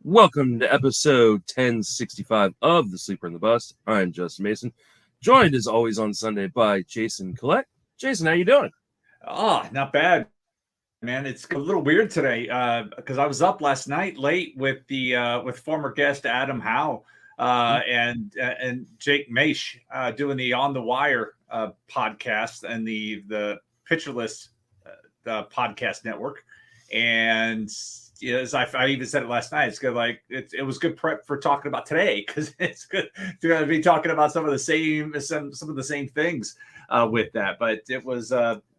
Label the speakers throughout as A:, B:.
A: Welcome to episode 1065 of The Sleeper and the Bust. I'm Justin Mason, joined as always on Sunday by Jason Collette. Jason, how you doing?
B: Not bad, man. It's a little weird today because I was up last night late with former guest Adam Howe and Jake Maish doing the On the Wire podcast and the Pitcher List podcast network. And as I even said it last night, it's good. Like it was good prep for talking about today because it's good to be talking about some of the same things with that. But it was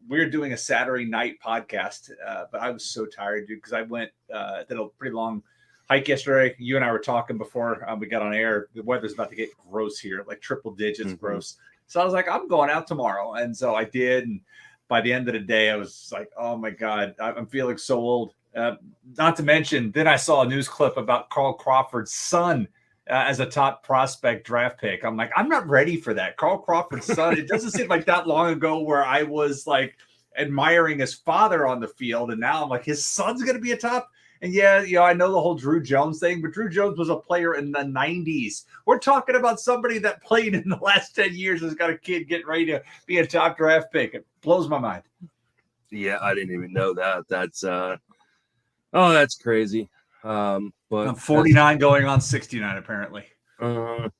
B: we were doing a Saturday night podcast, but I was so tired, dude, because I did a pretty long hike yesterday. You and I were talking before we got on air. The weather's about to get gross here, like triple digits gross. So I was like, I'm going out tomorrow, and so I did. And by the end of the day, I was like, oh my god, I'm feeling so old. Not to mention, then I saw a news clip about Carl Crawford's son as a top prospect draft pick. I'm like, I'm not ready for that. Carl Crawford's son. It doesn't seem like that long ago where I was like admiring his father on the field, and now I'm like, his son's going to be a top. And yeah, I know the whole Drew Jones thing, but Drew Jones was a player in the 90s. We're talking about somebody that played in the last 10 years has got a kid getting ready to be a top draft pick. It blows my mind.
A: Yeah, I didn't even know that. That's crazy. But
B: I'm 49 going on 69 apparently.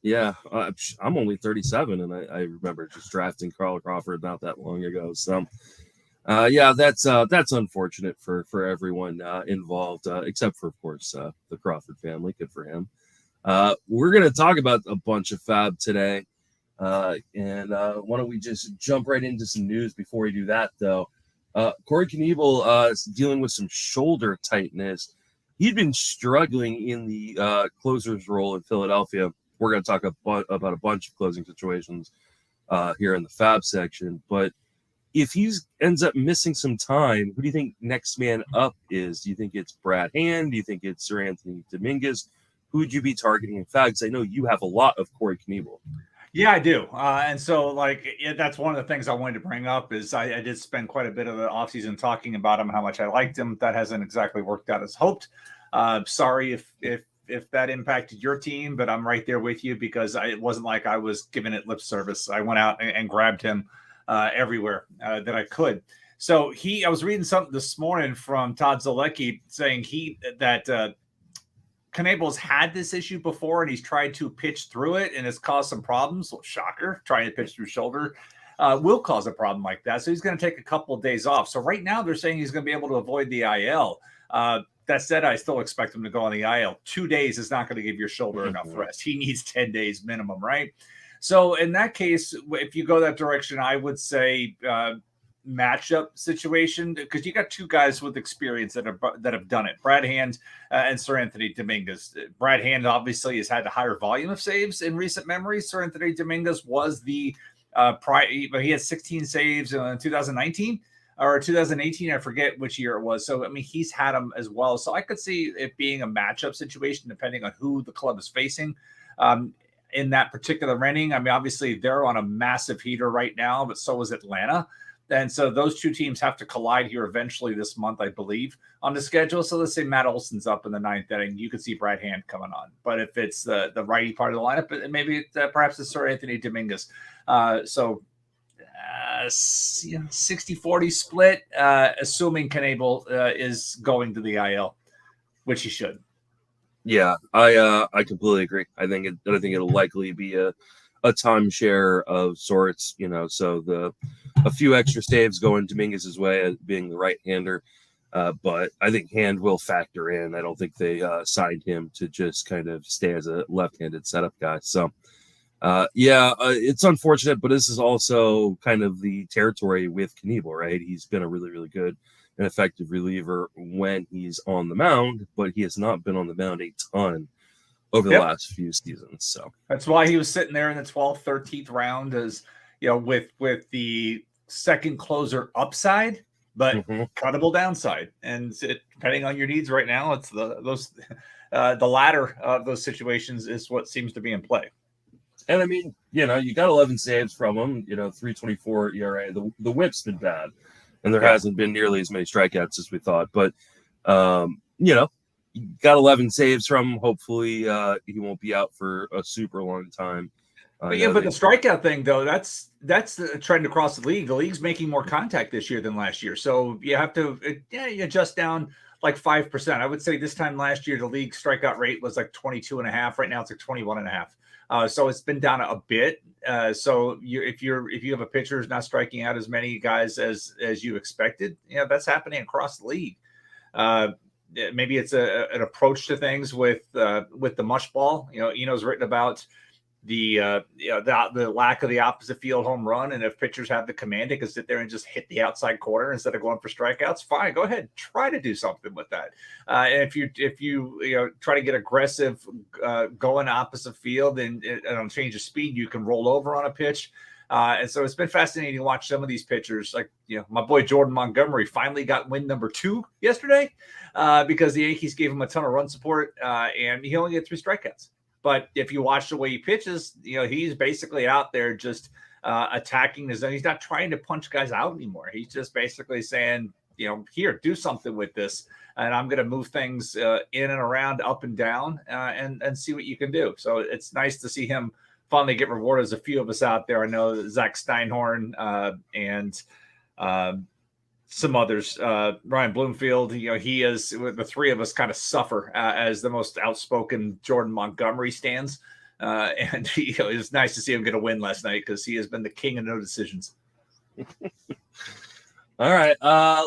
A: Yeah, I'm only 37, and I remember just drafting Carl Crawford not that long ago. So, that's unfortunate for everyone involved, except for, of course, the Crawford family. Good for him. We're going to talk about a bunch of FAAB today, and why don't we just jump right into some news before we do that, though. Corey Knebel is dealing with some shoulder tightness. He'd been struggling in the closer's role in Philadelphia. We're going to talk about a bunch of closing situations here in the FAAB section. But if he ends up missing some time, who do you think next man up is? Do you think it's Brad Hand? Do you think it's Sir Anthony Dominguez? Who would you be targeting in FAAB? Because I know you have a lot of Corey Knebel.
B: Yeah, I do. And so, that's one of the things I wanted to bring up is I did spend quite a bit of the offseason talking about him, how much I liked him. That hasn't exactly worked out as hoped. Sorry if that impacted your team, but I'm right there with you because it wasn't like I was giving it lip service. I went out and grabbed him everywhere that I could. So I was reading something this morning from Todd Zalecki saying that Knebel's had this issue before, and he's tried to pitch through it, and it's caused some problems. Well, shocker, trying to pitch through shoulder will cause a problem like that. So he's going to take a couple of days off. So right now they're saying he's going to be able to avoid the IL. That said, I still expect him to go on the IL. 2 days is not going to give your shoulder enough rest. He needs 10 days minimum, right? So in that case, if you go that direction, I would say matchup situation because you got two guys with experience that have done it. Brad Hand and Sir Anthony Dominguez. Brad Hand obviously has had a higher volume of saves in recent memory. Sir Anthony Dominguez was he had 16 saves in 2019 or 2018. I forget which year it was. So I mean, he's had them as well. So I could see it being a matchup situation depending on who the club is facing. In that particular inning, I mean, obviously they're on a massive heater right now, but so is Atlanta. And so those two teams have to collide here eventually this month, I believe, on the schedule. So let's say Matt Olson's up in the ninth inning. You could see Brad Hand coming on. But if it's the righty part of the lineup, maybe perhaps it's Sir Anthony Dominguez. 60-40 split, assuming Knebel is going to the IL, which he should.
A: Yeah, I completely agree. I think it'll likely be a timeshare of sorts, so a few extra saves going Dominguez's way as being the right-hander. But I think Hand will factor in. I don't think they signed him to just kind of stay as a left-handed setup guy. So, it's unfortunate, but this is also kind of the territory with Knebel, right? He's been a really, really good and effective reliever when he's on the mound, but he has not been on the mound a ton over the last few seasons. So
B: that's why he was sitting there in the 12th, 13th round as, with the second closer upside, but cuttable downside. And depending on your needs right now, it's the latter of those situations is what seems to be in play.
A: And I mean, you got 11 saves from him, 3.24 ERA. The whip's been bad, and there hasn't been nearly as many strikeouts as we thought. But, got 11 saves from him. Hopefully, he won't be out for a super long time.
B: But the strikeout thing, though, that's the trend across the league. The league's making more contact this year than last year, so you have to you adjust down like 5%. I would say this time last year the league strikeout rate was like 22.5. Right now it's like 21.5. So it's been down a bit. So if you have a pitcher who's not striking out as many guys as you expected, that's happening across the league. Maybe it's an approach to things with the mush ball. Eno's written about the lack of the opposite field home run, and if pitchers have the command, it can sit there and just hit the outside corner instead of going for strikeouts. Fine, go ahead, try to do something with that. And if you try to get aggressive, going opposite field and on change of speed, you can roll over on a pitch. And so it's been fascinating to watch some of these pitchers. Like, my boy Jordan Montgomery finally got win number 2 yesterday because the Yankees gave him a ton of run support, and he only had 3 strikeouts. But if you watch the way he pitches, he's basically out there just attacking the zone. He's not trying to punch guys out anymore. He's just basically saying, here, do something with this. And I'm going to move things in and around, up and down, and see what you can do. So it's nice to see him finally get rewarded. There's a few of us out there. I know Zach Steinhorn and some others, Ryan Bloomfield, he is, the 3 of us kind of suffer as the most outspoken Jordan Montgomery stands. And it was nice to see him get a win last night because he has been the king of no decisions.
A: All right.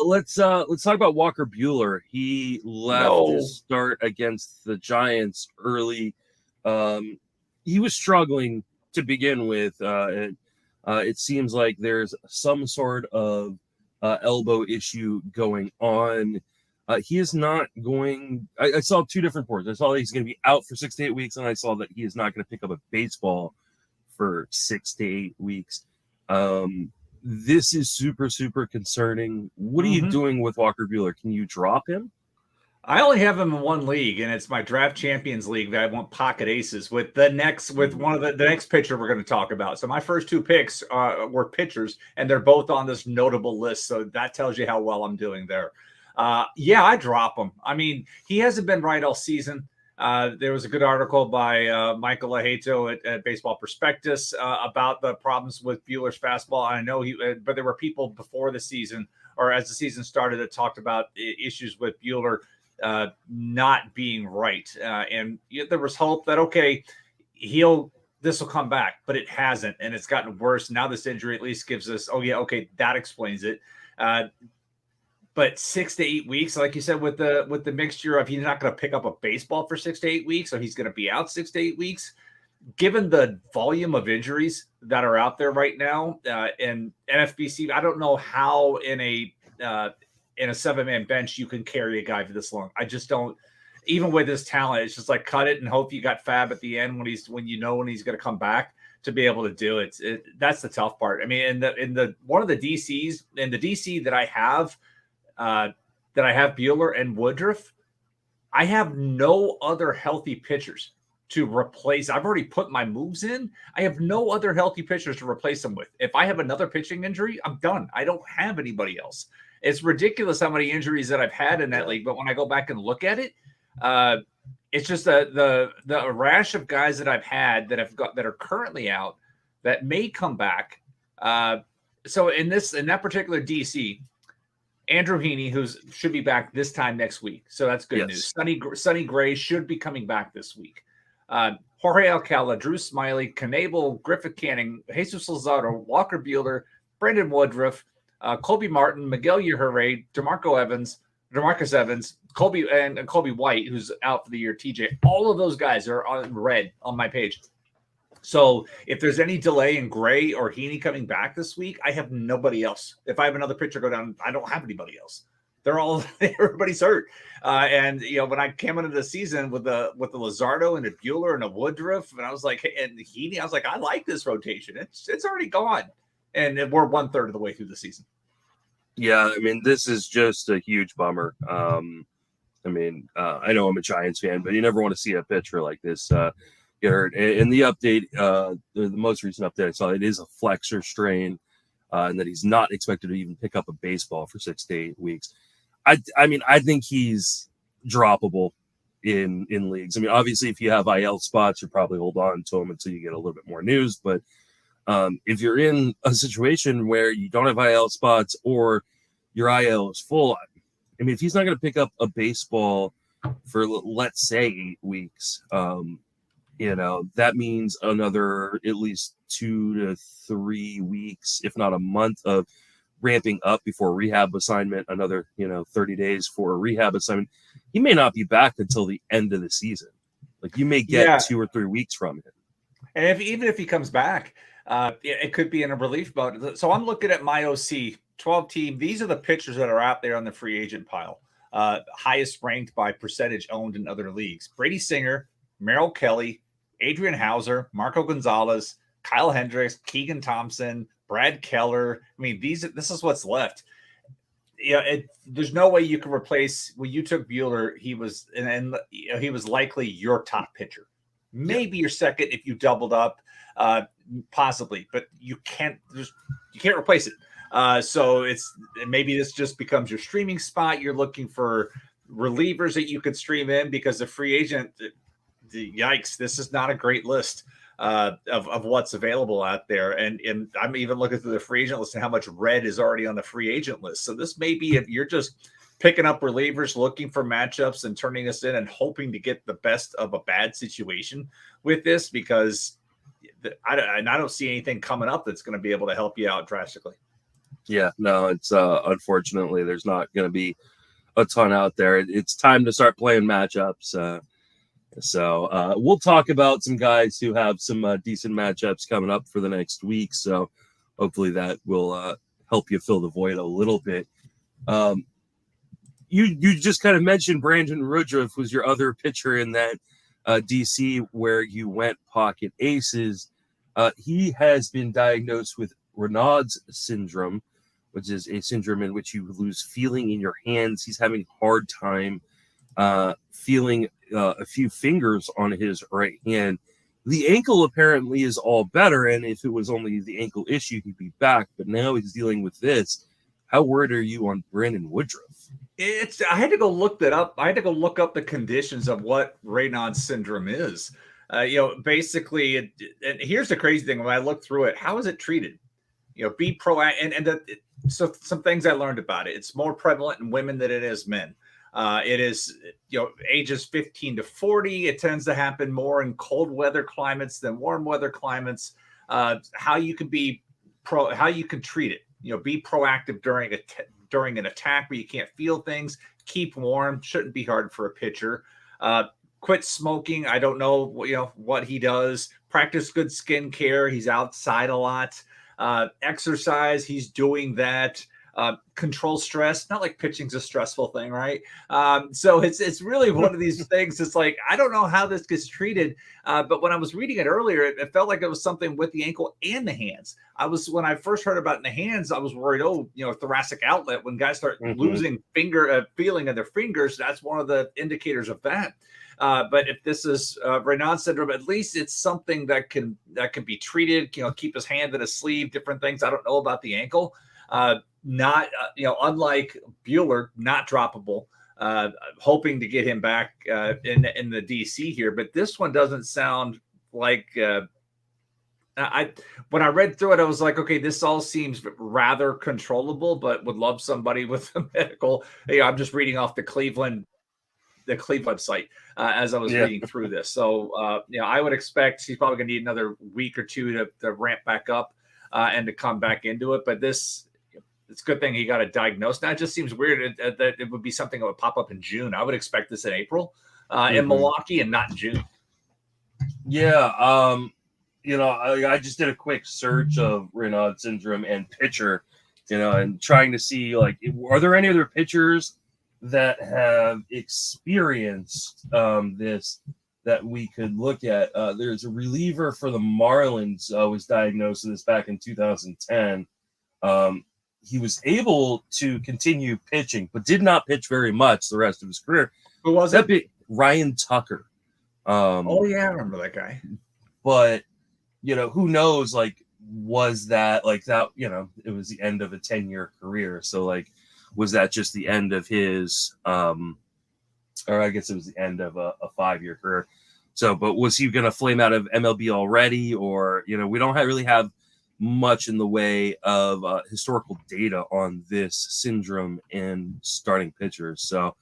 A: Let's talk about Walker Buehler. He left his start against the Giants early. He was struggling to begin with. It seems like there's some sort of elbow issue going on. He is not going. I saw 2 different reports. I saw that he's going to be out for 6 to 8 weeks, and I saw that he is not going to pick up a baseball for 6 to 8 weeks. This is super, super concerning. What are you doing with Walker Buehler? Can you drop him?
B: I only have him in one league, and it's my draft champions league that I want pocket aces with one of the next pitcher we're going to talk about. So my first 2 picks were pitchers, and they're both on this notable list. So that tells you how well I'm doing there. I drop him. I mean, he hasn't been right all season. There was a good article by Michael Lahato at Baseball Prospectus about the problems with Buehler's fastball. I know but there were people before the season or as the season started that talked about issues with Buehler not being right. And there was hope that, okay, this will come back, but it hasn't. And it's gotten worse. Now this injury at least gives us, that explains it. But 6 to 8 weeks, like you said, with the mixture of he's not going to pick up a baseball for 6 to 8 weeks, so he's going to be out 6 to 8 weeks. Given the volume of injuries that are out there right now, in NFBC, I don't know how in a 7-man bench you can carry a guy for this long. I just don't. Even with his talent, it's just like cut it and hope you got FAAB at the end when he's going to come back to be able to do it. That's the tough part. I mean, in the one of the DCs, in the DC that I have Buehler and Woodruff, I have no other healthy pitchers to replace. I've already put my moves in. I have no other healthy pitchers to replace them with. If I have another pitching injury, I'm done. I don't have anybody else. It's ridiculous how many injuries that I've had in that league. But when I go back and look at it, it's just the rash of guys that I've had that are currently out that may come back. So in that particular DC, Andrew Heaney, should be back this time next week. So that's good news. Sonny Gray should be coming back this week. Jorge Alcala, Drew Smiley, Knebel, Griffith Canning, Jesus Luzardo, Walker Buehler, Brandon Woodruff, Colby Martin, Miguel Yajure, DeMarcus Evans, Colby White, who's out for the year, TJ. All of those guys are on red on my page. So if there's any delay in Gray or Heaney coming back this week, I have nobody else. If I have another pitcher go down, I don't have anybody else. Everybody's hurt. And when I came into the season with the Luzardo and a Buehler and a Woodruff, and I was like, and Heaney, I was like, I like this rotation. It's already gone. And we're 1/3 of the way through the season.
A: Yeah, I mean, this is just a huge bummer. I know I'm a Giants fan, but you never want to see a pitcher like this get hurt. And the update, the most recent update I saw, it is a flexor strain, and that he's not expected to even pick up a baseball for 6 to 8 weeks. I think he's droppable. in leagues. I mean, obviously, if you have IL spots, you probably hold on to them until you get a little bit more news. But if you're in a situation where you don't have IL spots or your IL is full, I mean, if he's not going to pick up a baseball for, let's say, 8 weeks, that means another at least 2 to 3 weeks, if not a month, of ramping up before rehab assignment, another 30 days for a rehab assignment. He may not be back until the end of the season. Like, you may get 2 or 3 weeks from him.
B: And even if he comes back, it could be in a relief mode. So I'm looking at my OC 12 team. These are the pitchers that are out there on the free agent pile, highest ranked by percentage owned in other leagues: Brady Singer, Merrill Kelly, Adrian Hauser, Marco Gonzalez, Kyle Hendricks, Keegan Thompson, Brad Keller. I mean, this is what's left. There's no way you can replace when you took Buehler. He was he was likely your top pitcher, maybe your second if you doubled up, possibly, but you can't replace it. So maybe this just becomes your streaming spot. You're looking for relievers that you could stream in because the free agent. Yikes! This is not a great list of what's available out there, and I'm even looking through the free agent list and how much red is already on the free agent list. So this may be if you're just picking up relievers, looking for matchups, and turning us in and hoping to get the best of a bad situation with this, because I don't see anything coming up that's going to be able to help you out drastically.
A: Yeah, no, it's unfortunately there's not going to be a ton out there. It's time to start playing matchups. So we'll talk about some guys who have some decent matchups coming up for the next week. So hopefully that will help you fill the void a little bit. You just kind of mentioned Brandon Woodruff was your other pitcher in that DC where you went pocket aces. He has been diagnosed with Raynaud's syndrome, which is a syndrome in which you lose feeling in your hands. He's having a hard time feeling a few fingers on his right hand. The ankle apparently is all better, and if it was only the ankle issue, he'd be back. But now he's dealing with this. How worried are you on Brandon Woodruff?
B: I had to go look that up. I had to go look up the conditions of what Raynaud's syndrome is. Basically, and here's the crazy thing: when I looked through it, how is it treated? Be proactive, so some things I learned about it. It's more prevalent in women than it is men. It is, ages 15 to 40. It tends to happen more in cold weather climates than warm weather climates. How you can treat it. Be proactive during an attack where you can't feel things. Keep warm. Shouldn't be hard for a pitcher. Quit smoking. I don't know, what he does. Practice good skin care. He's outside a lot. Exercise. He's doing that. Control stress. Not like pitching's a stressful thing, right? So it's really one of these things. It's like, I don't know how this gets treated, but when I was reading it earlier, it felt like it was something with the ankle and the hands. When I first heard about it in the hands, I was worried, thoracic outlet. When guys start losing feeling in their fingers, that's one of the indicators of that. But if this is Raynaud's syndrome, at least it's something that can be treated. Keep his hand in his sleeve, different things. I don't know about the ankle. Not, unlike Buehler, not droppable. Hoping to get him back in the DC here, but this one doesn't sound like. When I read through it, I was like, okay, this all seems rather controllable, but would love somebody with a medical. I'm just reading off the Cleveland website as I was reading through this. So, I would expect he's probably going to need another week or two to ramp back up and to come back into it. But it's a good thing he got a diagnosis. Now it just seems weird that it would be something that would pop up in June. I would expect this in April in Milwaukee and not in June.
A: Yeah. I just did a quick search of Raynaud's syndrome and pitcher, and trying to see, like, are there any other pitchers that have experienced this that we could look at? There's a reliever for the Marlins was diagnosed with this back in 2010. He was able to continue pitching, but did not pitch very much the rest of his career.
B: Who was that?
A: Ryan Tucker.
B: I remember that guy.
A: But, who knows, like, was that like that, it was the end of a 10-year career. So, like, was that just the end of his or I guess it was the end of a 5-year career. So, but was he going to flame out of MLB already? Or, we don't really have much in the way of historical data on this syndrome in starting pitchers. So,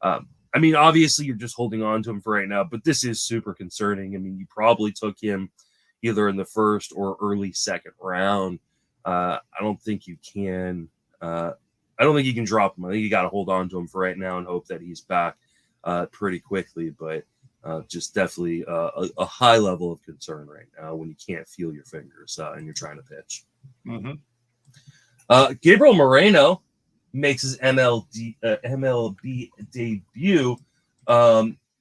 A: obviously you're just holding on to him for right now, but this is super concerning. You probably took him either in the first or early second round. I don't think you can. I don't think you can drop him. I think you got to hold on to him for right now and hope that he's back pretty quickly. But just definitely a high level of concern right now when you can't feel your fingers and you're trying to pitch.
B: Mm-hmm.
A: Gabriel Moreno makes his MLB debut.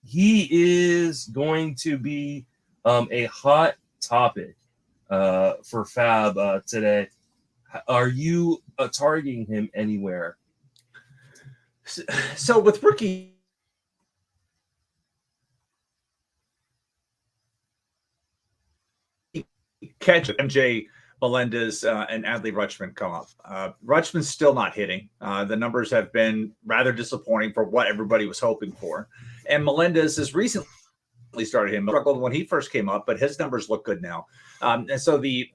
A: He is going to be a hot topic for FAAB today. Are you targeting him anywhere?
B: So with rookie catch, MJ Melendez and Adley Rutschman come up. Rutschman's still not hitting. The numbers have been rather disappointing for what everybody was hoping for. And Melendez has recently started him. Struggled when he first came up, but his numbers look good now. And so the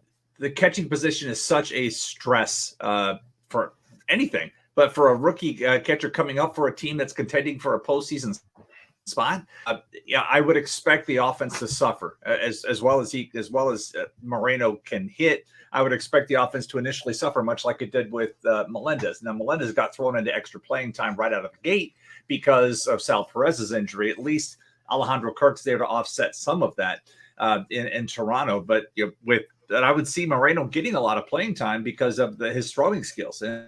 B: catching position is such a stress for anything. But for a rookie catcher coming up for a team that's contending for a postseason spot, I would expect the offense to suffer as well as Moreno can hit. I would expect the offense to initially suffer, much like it did with Melendez. Now Melendez got thrown into extra playing time right out of the gate because of Sal Perez's injury. At least Alejandro Kirk's there to offset some of that in Toronto. But I would see Moreno getting a lot of playing time because of his throwing skills. And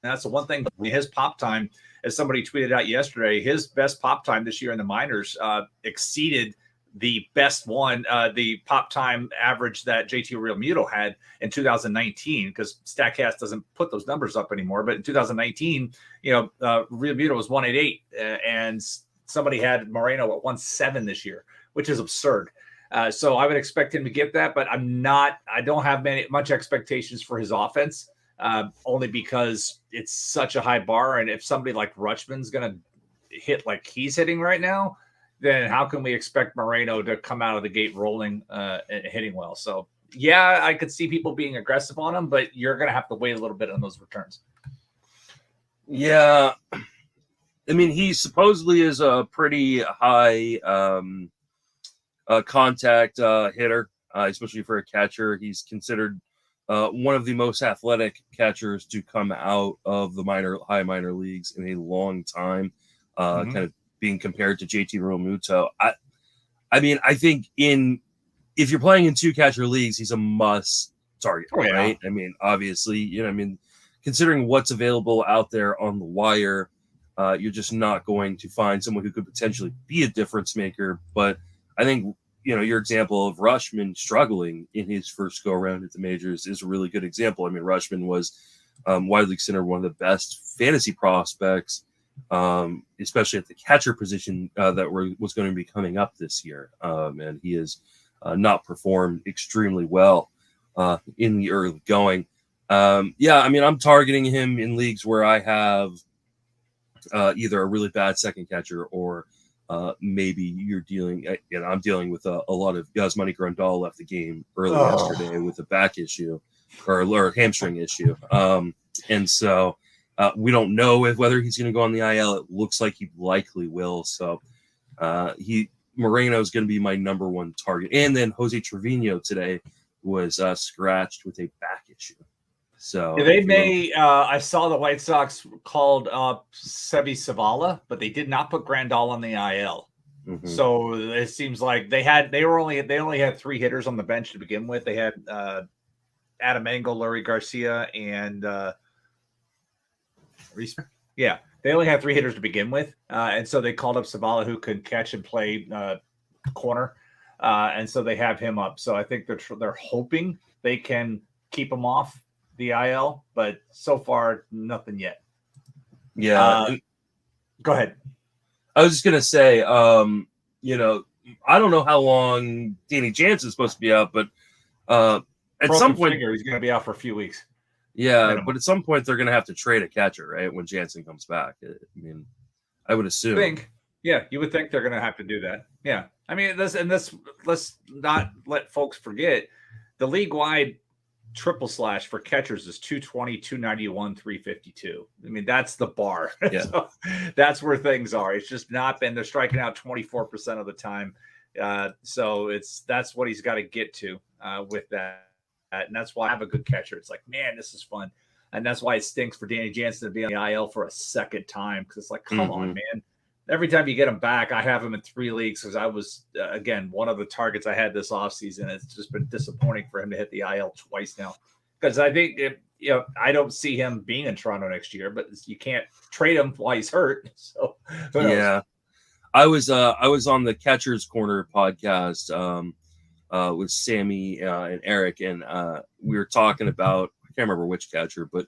B: that's the one thing. His pop time, as somebody tweeted out yesterday, his best pop time this year in the minors exceeded the best one, the pop time average that JT Realmuto had in 2019, because StatCast doesn't put those numbers up anymore. But in 2019, Realmuto was 188, and somebody had Moreno at 1.7 this year, which is absurd. So I would expect him to get that, but I don't have much expectations for his offense. Only because it's such a high bar. And if somebody like Rutschman's going to hit like he's hitting right now, then how can we expect Moreno to come out of the gate rolling and hitting well? So, yeah, I could see people being aggressive on him, but you're going to have to wait a little bit on those returns.
A: Yeah. He supposedly is a pretty high contact hitter, especially for a catcher. He's considered one of the most athletic catchers to come out of the high minor leagues in a long time, kind of being compared to JT Realmuto. I think if you're playing in 2 catcher leagues, he's a must target, right? Obviously, considering what's available out there on the wire, you're just not going to find someone who could potentially be a difference maker. But I think your example of Rutschman struggling in his first go around at the majors is a really good example. Rutschman was widely considered one of the best fantasy prospects, especially at the catcher position that was going to be coming up this year. And he has not performed extremely well in the early going. I'm targeting him in leagues where I have either a really bad second catcher or maybe I'm dealing with a lot of Yasmani Grandal left the game early yesterday with a back issue or hamstring issue. And so we don't know whether he's going to go on the IL. It looks like he likely will. So Moreno is going to be my number one target. And then Jose Trevino today was scratched with a back issue. So
B: they may. I saw the White Sox called up Sevi Savala, but they did not put Grandal on the IL. Mm-hmm. So it seems like they only had 3 hitters on the bench to begin with. They had Adam Engel, Larry Garcia, and Reese. Yeah, they only had 3 hitters to begin with, and so they called up Savala, who could catch and play corner, and so they have him up. So I think they're hoping they can keep him off the IL, but so far nothing yet.
A: Yeah.
B: Go ahead.
A: I was just gonna say, I don't know how long Danny Jansen's supposed to be out, but at some point
B: he's gonna be out for a few weeks.
A: Yeah, minimum. But at some point they're gonna have to trade a catcher, right? When Jansen comes back. I would assume.
B: You would think they're going to have to do that. Yeah. I mean, let's not let folks forget the league wide triple slash for catchers is 220, 291, 352. I mean, that's the bar.
A: Yeah.
B: So that's where things are. It's just not been, they're striking out 24% of the time. So that's what he's got to get to with that. And that's why I have a good catcher. It's like, man, this is fun. And that's why it stinks for Danny Jansen to be on the IL for a second time. Because it's like, come on, man. Every time you get him back, I have him in 3 leagues because I was, again, one of the targets I had this offseason. It's just been disappointing for him to hit the IL twice now. Because I think, I don't see him being in Toronto next year, but you can't trade him while he's hurt. So,
A: yeah. I was on the Catcher's Corner podcast with Sammy and Eric, and we were talking about, I can't remember which catcher, but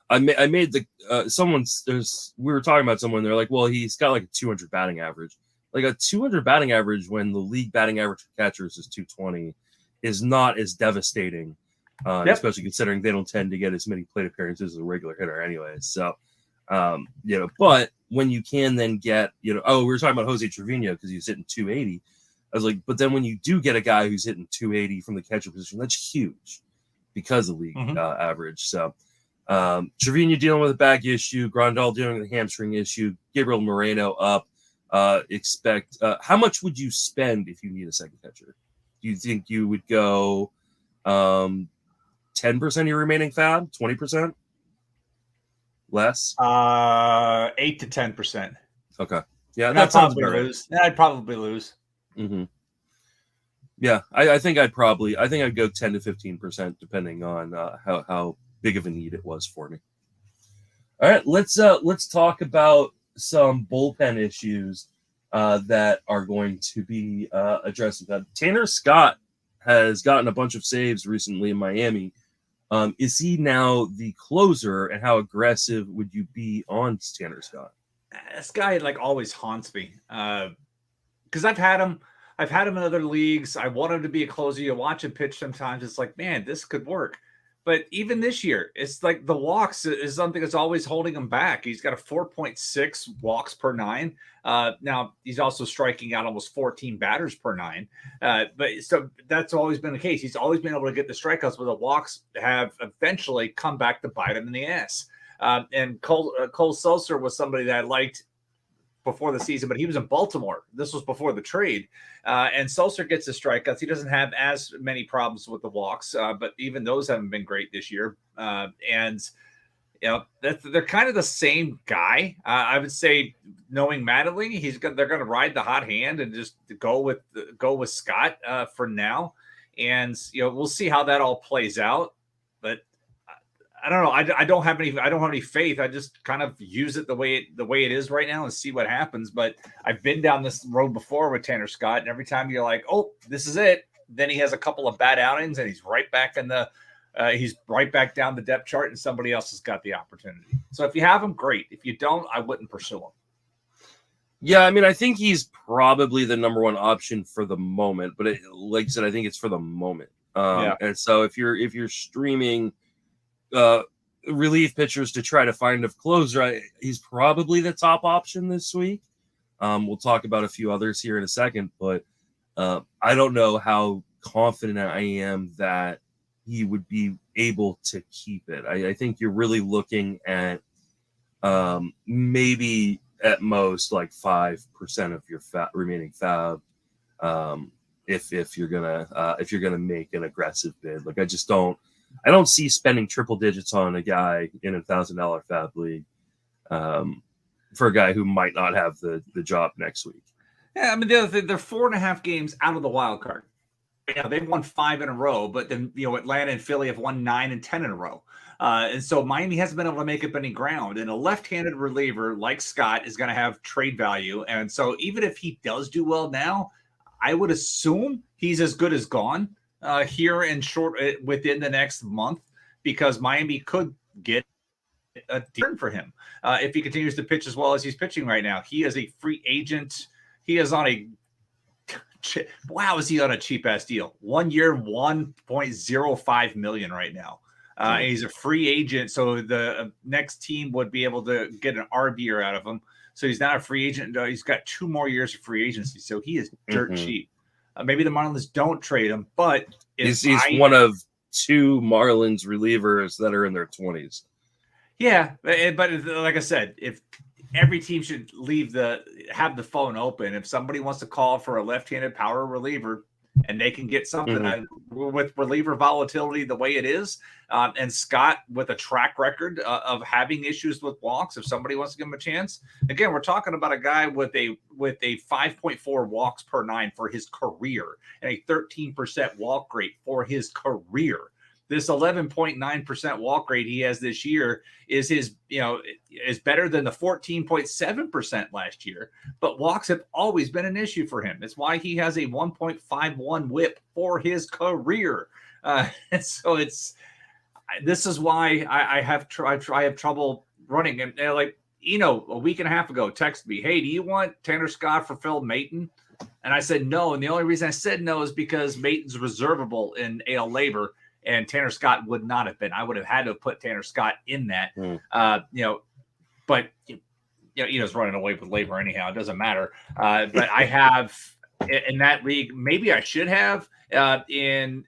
A: I made the we were talking about someone. They're like, well, he's got like a 200 batting average. Like a 200 batting average when the league batting average for catchers is 220 is not as devastating, especially considering they don't tend to get as many plate appearances as a regular hitter anyway. So, but when you can then get, we were talking about Jose Trevino because he was hitting 280. I was like, but then when you do get a guy who's hitting 280 from the catcher position, that's huge because of league average. So. Trevino dealing with a back issue, Grandal dealing with a hamstring issue, Gabriel Moreno up. Expect how much would you spend if you need a second catcher? Do you think you would go 10% of your remaining FAAB, 20%? Less?
B: 8 to 10%.
A: Okay. Yeah,
B: that sounds better. I'd probably lose.
A: Mm-hmm. Yeah, I think I'd go 10 to 15% depending on how big of a need it was for me. All right, let's talk about some bullpen issues that are going to be addressed. Tanner Scott has gotten a bunch of saves recently in Miami. Is he now the closer, and how aggressive would you be on Tanner Scott?
B: This guy always haunts me because I've had him in other leagues. I want him to be a closer. You watch him pitch sometimes. It's like, man, this could work. But even this year, it's like the walks is something that's always holding him back. He's got a 4.6 walks per 9. Now, he's also striking out almost 14 batters per 9. But so that's always been the case. He's always been able to get the strikeouts, but the walks have eventually come back to bite him in the ass. And Cole Sulser was somebody that I liked before the season, but he was in Baltimore. This was before the trade. And Sulser gets the strikeouts. He doesn't have as many problems with the walks, but even those haven't been great this year. And they're kind of the same guy. I would say, knowing Mattingly, they're going to ride the hot hand and just go with Scott for now. And we'll see how that all plays out. But I don't know. I don't have any faith. I just kind of use it the way it is right now and see what happens. But I've been down this road before with Tanner Scott, and every time you're like, oh, this is it, then he has a couple of bad outings and he's right back he's right back down the depth chart, and somebody else has got the opportunity. So if you have him, great. If you don't, I wouldn't pursue him.
A: Yeah, I mean, I think he's probably the number one option for the moment. But like I said, I think it's for the moment. And so if you're streaming relief pitchers to try to find a closer, he's probably the top option this week. We'll talk about a few others here in a second, but I don't know how confident I am that he would be able to keep it. I think you're really looking at maybe at most like 5% of your remaining FAAB if you're gonna make an aggressive bid. Like I don't see spending triple digits on a guy in $1,000 FAAB league for a guy who might not have the job next week.
B: Yeah, I mean, the other thing, they're 4.5 games out of the wild card. They've won 5 in a row, but then Atlanta and Philly have won 9 and 10 in a row. And so Miami hasn't been able to make up any ground. And a left-handed reliever like Scott is going to have trade value. And so even if he does do well now, I would assume he's as good as gone here in within the next month, because Miami could get a turn for him if he continues to pitch as well as he's pitching right now. He is a free agent. He is on a is he on a cheap ass deal? 1 year, $1.05 million right now. He's a free agent, so the next team would be able to get an RB'er out of him. So he's not a free agent. He's got 2 more years of free agency. So he is dirt cheap. Maybe the Marlins don't trade him, but
A: he's one of 2 Marlins relievers that are in their 20s.
B: Yeah, but like I said, if every team should have the phone open. If somebody wants to call for a left-handed power reliever and they can get something with reliever volatility the way it is, and Scott with a track record of having issues with walks, if somebody wants to give him a chance, again, we're talking about a guy with a 5.4 walks per 9 for his career and a 13% walk rate for his career. This 11.9% walk rate he has this year is is better than the 14.7% last year. But walks have always been an issue for him. It's why he has a 1.51 WHIP for his career. And so this is why I have trouble running. And like Eno a week and a half ago texted me, "Hey, do you want Tanner Scott for Phil Maton?" And I said no. And the only reason I said no is because Maton's reservable in AL labor. And Tanner Scott would not have been. I would have had to put Tanner Scott in that, but Eno's running away with labor anyhow. It doesn't matter. But I have in that league. Maybe I should have in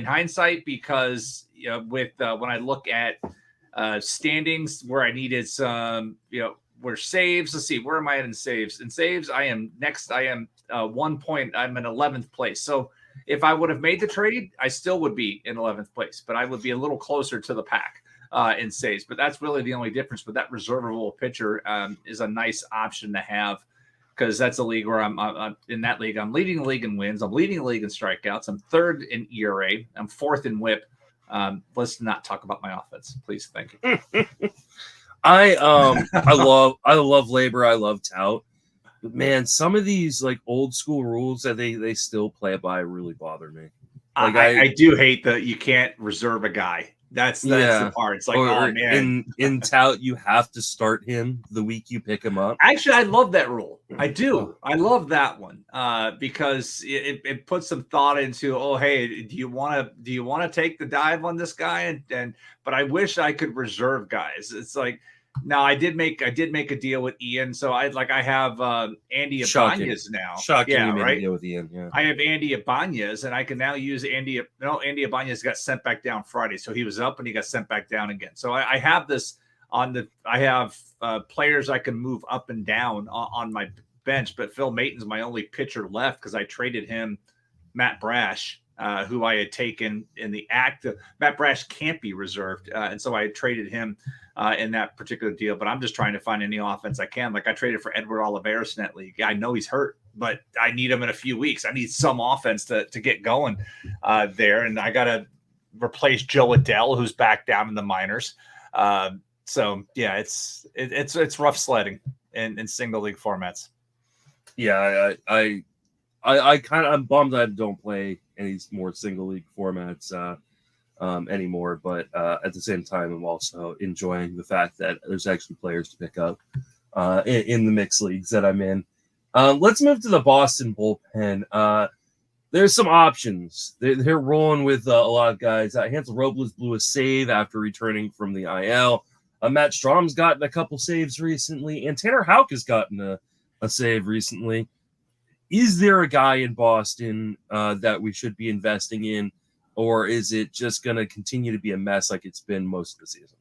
B: hindsight, because with when I look at standings where I needed some, where saves. Let's see, where am I at in saves? In saves, I am next. I am 1 point. I'm in 11th place. So. If I would have made the trade, I still would be in 11th place, but I would be a little closer to the pack in saves. But that's really the only difference. But that reservable pitcher is a nice option to have, because that's a league where I'm in that league. I'm leading the league in wins. I'm leading the league in strikeouts. I'm 3rd in ERA. I'm 4th in WHIP. Let's not talk about my offense, please. Thank you.
A: I love labor. I love tout. But man, some of these like old school rules that they still play by really bother me. Like
B: I do hate that you can't reserve a guy. That's the part. It's like, oh man,
A: in tout you have to start him the week you pick him up.
B: Actually, I love that rule. I do. I love that one because it puts some thought into, oh hey, do you want to take the dive on this guy? But I wish I could reserve guys. It's like. Now I did make a deal with Ian, so I have Andy Ibanez now.
A: Shocking, you made a deal with Ian. Yeah,
B: I have Andy Ibanez, and I can now use Andy. No, Andy Ibanez got sent back down Friday, so he was up and he got sent back down again. So I have this on the. I have players I can move up and down on my bench, but Phil Maton's my only pitcher left because I traded him, Matt Brash. Who I had taken in the act. Matt Brash can't be reserved, and so I had traded him in that particular deal. But I'm just trying to find any offense I can. Like I traded for Edward Olivares in that league. I know he's hurt, but I need him in a few weeks. I need some offense to get going there, and I got to replace Joe Adell, who's back down in the minors. So yeah, it's rough sledding in single league formats.
A: Yeah, I'm bummed I don't play any more single league formats anymore, but at the same time, I'm also enjoying the fact that there's actually players to pick up in the mixed leagues that I'm in. Let's move to the Boston bullpen. There's some options. They're rolling with a lot of guys. Hansel Robles blew a save after returning from the IL. Matt Strom's gotten a couple saves recently, and Tanner Houck has gotten a save recently. Is there a guy in Boston that we should be investing in, or is it just going to continue to be a mess like it's been most of the season?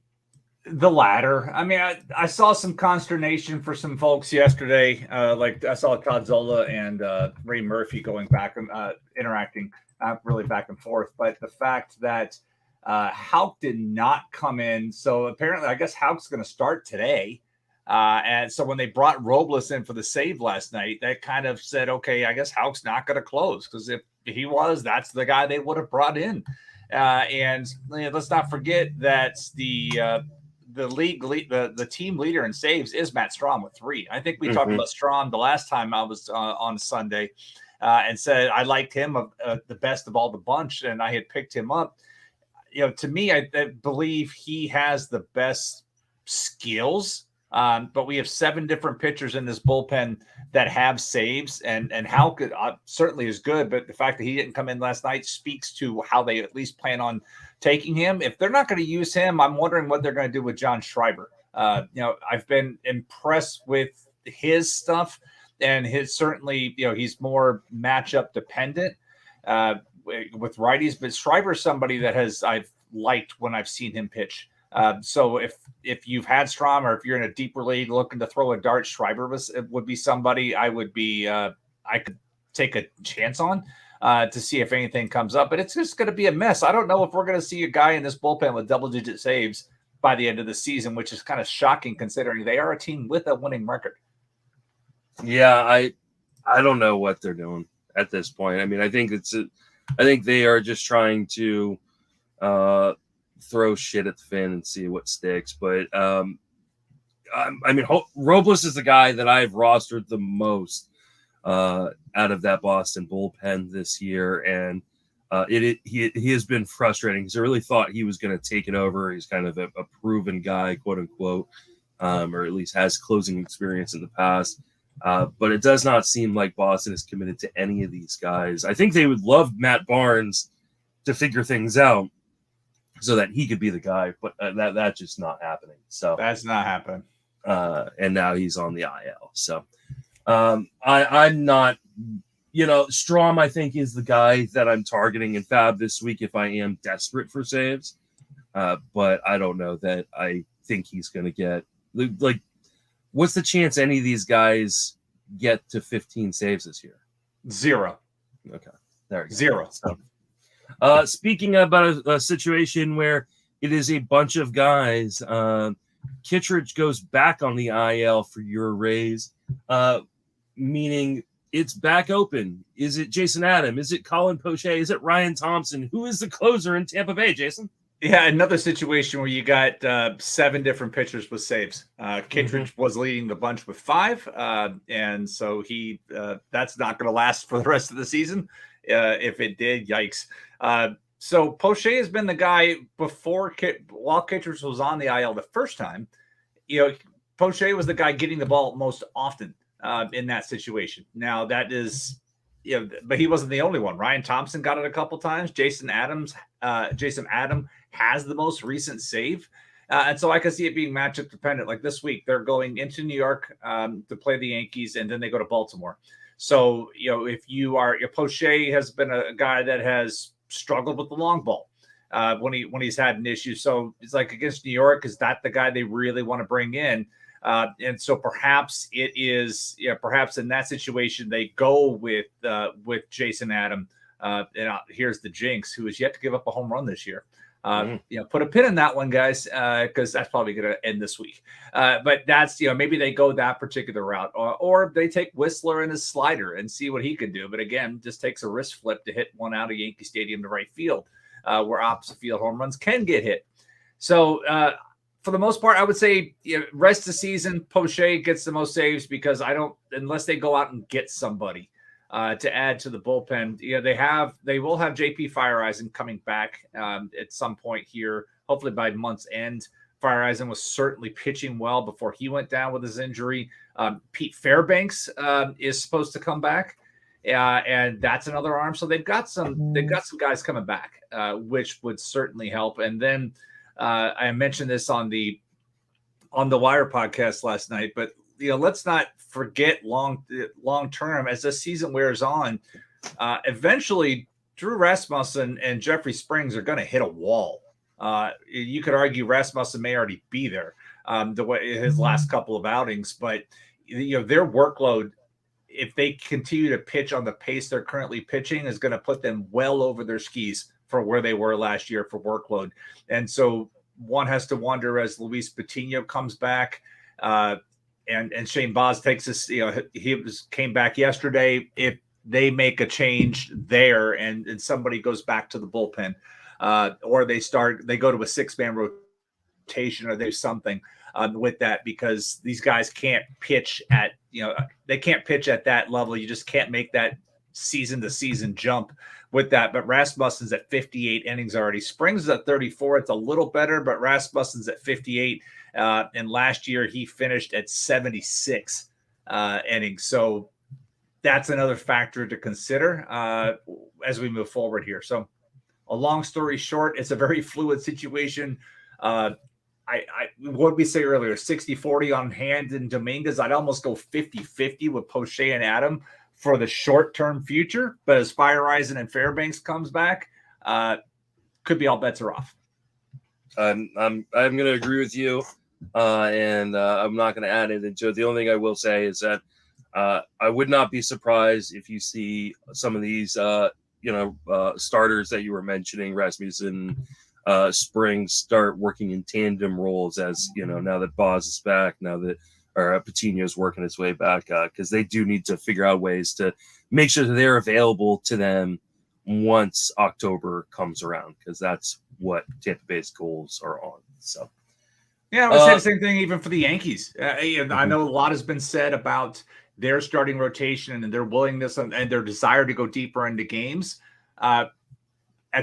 B: The latter. I mean, I saw some consternation for some folks yesterday. Like I saw Todd Zola and Ray Murphy going back and interacting, not really back and forth, but the fact that Houck did not come in. So apparently, I guess Houck's going to start today. And so when they brought Robles in for the save last night, that kind of said, okay, I guess Houck's not going to close, because if he was, that's the guy they would have brought in. And let's not forget that the team leader in saves is Matt Strom with 3. I think we talked about Strom the last time I was on Sunday and said I liked him the best of all the bunch, and I had picked him up. To me, I believe he has the best skills. But we have 7 different pitchers in this bullpen that have saves, and Houck certainly is good. But the fact that he didn't come in last night speaks to how they at least plan on taking him. If they're not going to use him, I'm wondering what they're going to do with John Schreiber. I've been impressed with his stuff, and his certainly, he's more matchup dependent with righties. But Schreiber's somebody that I've liked when I've seen him pitch. So if you've had Strom, or if you're in a deeper league looking to throw a dart, Schreiber would be somebody I could take a chance on to see if anything comes up. But it's just going to be a mess. I don't know if we're going to see a guy in this bullpen with double-digit saves by the end of the season, which is kind of shocking considering they are a team with a winning record.
A: Yeah, I don't know what they're doing at this point. I mean, I think they are just trying to throw shit at the fan and see what sticks. But I mean, Robles is the guy that I've rostered the most out of that Boston bullpen this year, and he has been frustrating because I really thought he was going to take it over. He's kind of a proven guy, quote unquote, or at least has closing experience in the past. But it does not seem like Boston is committed to any of these guys. I think they would love Matt Barnes to figure things out so that he could be the guy, but that's just not happening. So
B: that's not happening.
A: And now he's on the IL. So I'm not, Strom, I think, is the guy that I'm targeting in FAAB this week if I am desperate for saves. But I don't know that I think he's going to get, like, what's the chance any of these guys get to 15 saves this year?
B: 0.
A: Okay. There you go.
B: 0.
A: So, speaking about a situation where it is a bunch of guys, Kittredge goes back on the IL for your Rays, meaning it's back open. Is it Jason Adam? Is it Colin Poche? Is it Ryan Thompson? Who is the closer in Tampa Bay, Jason?
B: Yeah, another situation where you got 7 different pitchers with saves. Kittredge was leading the bunch with 5, and so that's not going to last for the rest of the season. If it did, yikes. So Poche has been the guy while Kittredge was on the IL the first time. Poche was the guy getting the ball most often in that situation. Now that is, but he wasn't the only one. Ryan Thompson got it a couple times. Jason Adam has the most recent save. And so I can see it being matchup dependent. Like this week, they're going into New York to play the Yankees, and then they go to Baltimore. So, if Poche has been a guy that has struggled with the long ball when he's had an issue. So it's like against New York, is that the guy they really want to bring in? And so perhaps it is, perhaps in that situation, they go with Jason Adam. And here's the jinx, who has yet to give up a home run this year. Put a pin in that one, guys, because that's probably going to end this week. But that's, maybe they go that particular route, or they take Whistler and his slider and see what he can do. But again, just takes a wrist flip to hit one out of Yankee Stadium to right field, where opposite field home runs can get hit. So for the most part, I would say rest of the season, Poche gets the most saves because unless they go out and get somebody to add to the bullpen. They will have JP Fireeisen coming back at some point here, hopefully by month's end. Fireeisen was certainly pitching well before he went down with his injury. Pete Fairbanks is supposed to come back, and that's another arm. So they've got some guys coming back, which would certainly help. And then I mentioned this on the Wire podcast last night, but let's not forget long term as the season wears on. Eventually, Drew Rasmussen and Jeffrey Springs are going to hit a wall. You could argue Rasmussen may already be there the way his last couple of outings, but their workload, if they continue to pitch on the pace they're currently pitching, is going to put them well over their skis for where they were last year for workload. And so one has to wonder as Luis Patino comes back. And Shane Baz takes this, came back yesterday. If they make a change there and somebody goes back to the bullpen, or they go to a 6-man rotation, or there's something with that, because these guys can't pitch at, they can't pitch at that level. You just can't make that season to season jump with that. But Rasmussen's at 58 innings already. Springs is at 34. It's a little better, but Rasmussen's at 58. And last year he finished at 76 innings. So that's another factor to consider as we move forward here. So a long story short, it's a very fluid situation. what we say earlier, 60-40 on Hand and Dominguez. I'd almost go 50-50 with Poche and Adam for the short-term future. But as Fireisen and Fairbanks comes back, could be all bets are off.
A: I'm going to agree with you, and I'm not going to add anything to it. The only thing I will say is that I would not be surprised if you see some of these, starters that you were mentioning, Rasmussen, Spring, start working in tandem roles as, now that Boz is back, now that Patino is working his way back, because they do need to figure out ways to make sure that they're available to them once October comes around, because that's what Tampa Bay's goals are on. So,
B: yeah, I would say the same thing even for the Yankees. I know a lot has been said about their starting rotation and their willingness and their desire to go deeper into games. At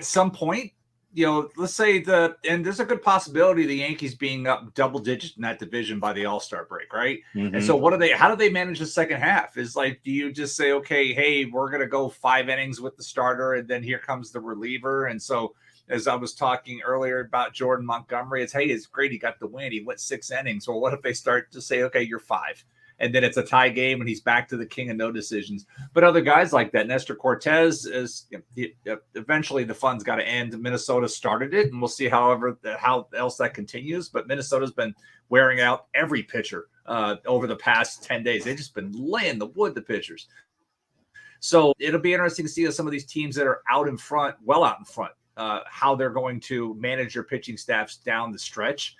B: some point, let's say and there's a good possibility of the Yankees being up double digits in that division by the All-Star break, right? Mm-hmm. And so how do they manage the second half? Is like, do you just say, okay, hey, we're going to go 5 innings with the starter and then here comes the reliever? And so as I was talking earlier about Jordan Montgomery, it's great. He got the win. He went 6 innings. Well, what if they start to say, okay, you're 5? And then it's a tie game and he's back to the king of no decisions. But other guys like that, Nestor Cortez, eventually the fun's got to end. Minnesota started it, and we'll see how else that continues. But Minnesota's been wearing out every pitcher over the past 10 days. They've just been laying the wood, the pitchers. So it'll be interesting to see how some of these teams that are out in front, how they're going to manage their pitching staffs down the stretch.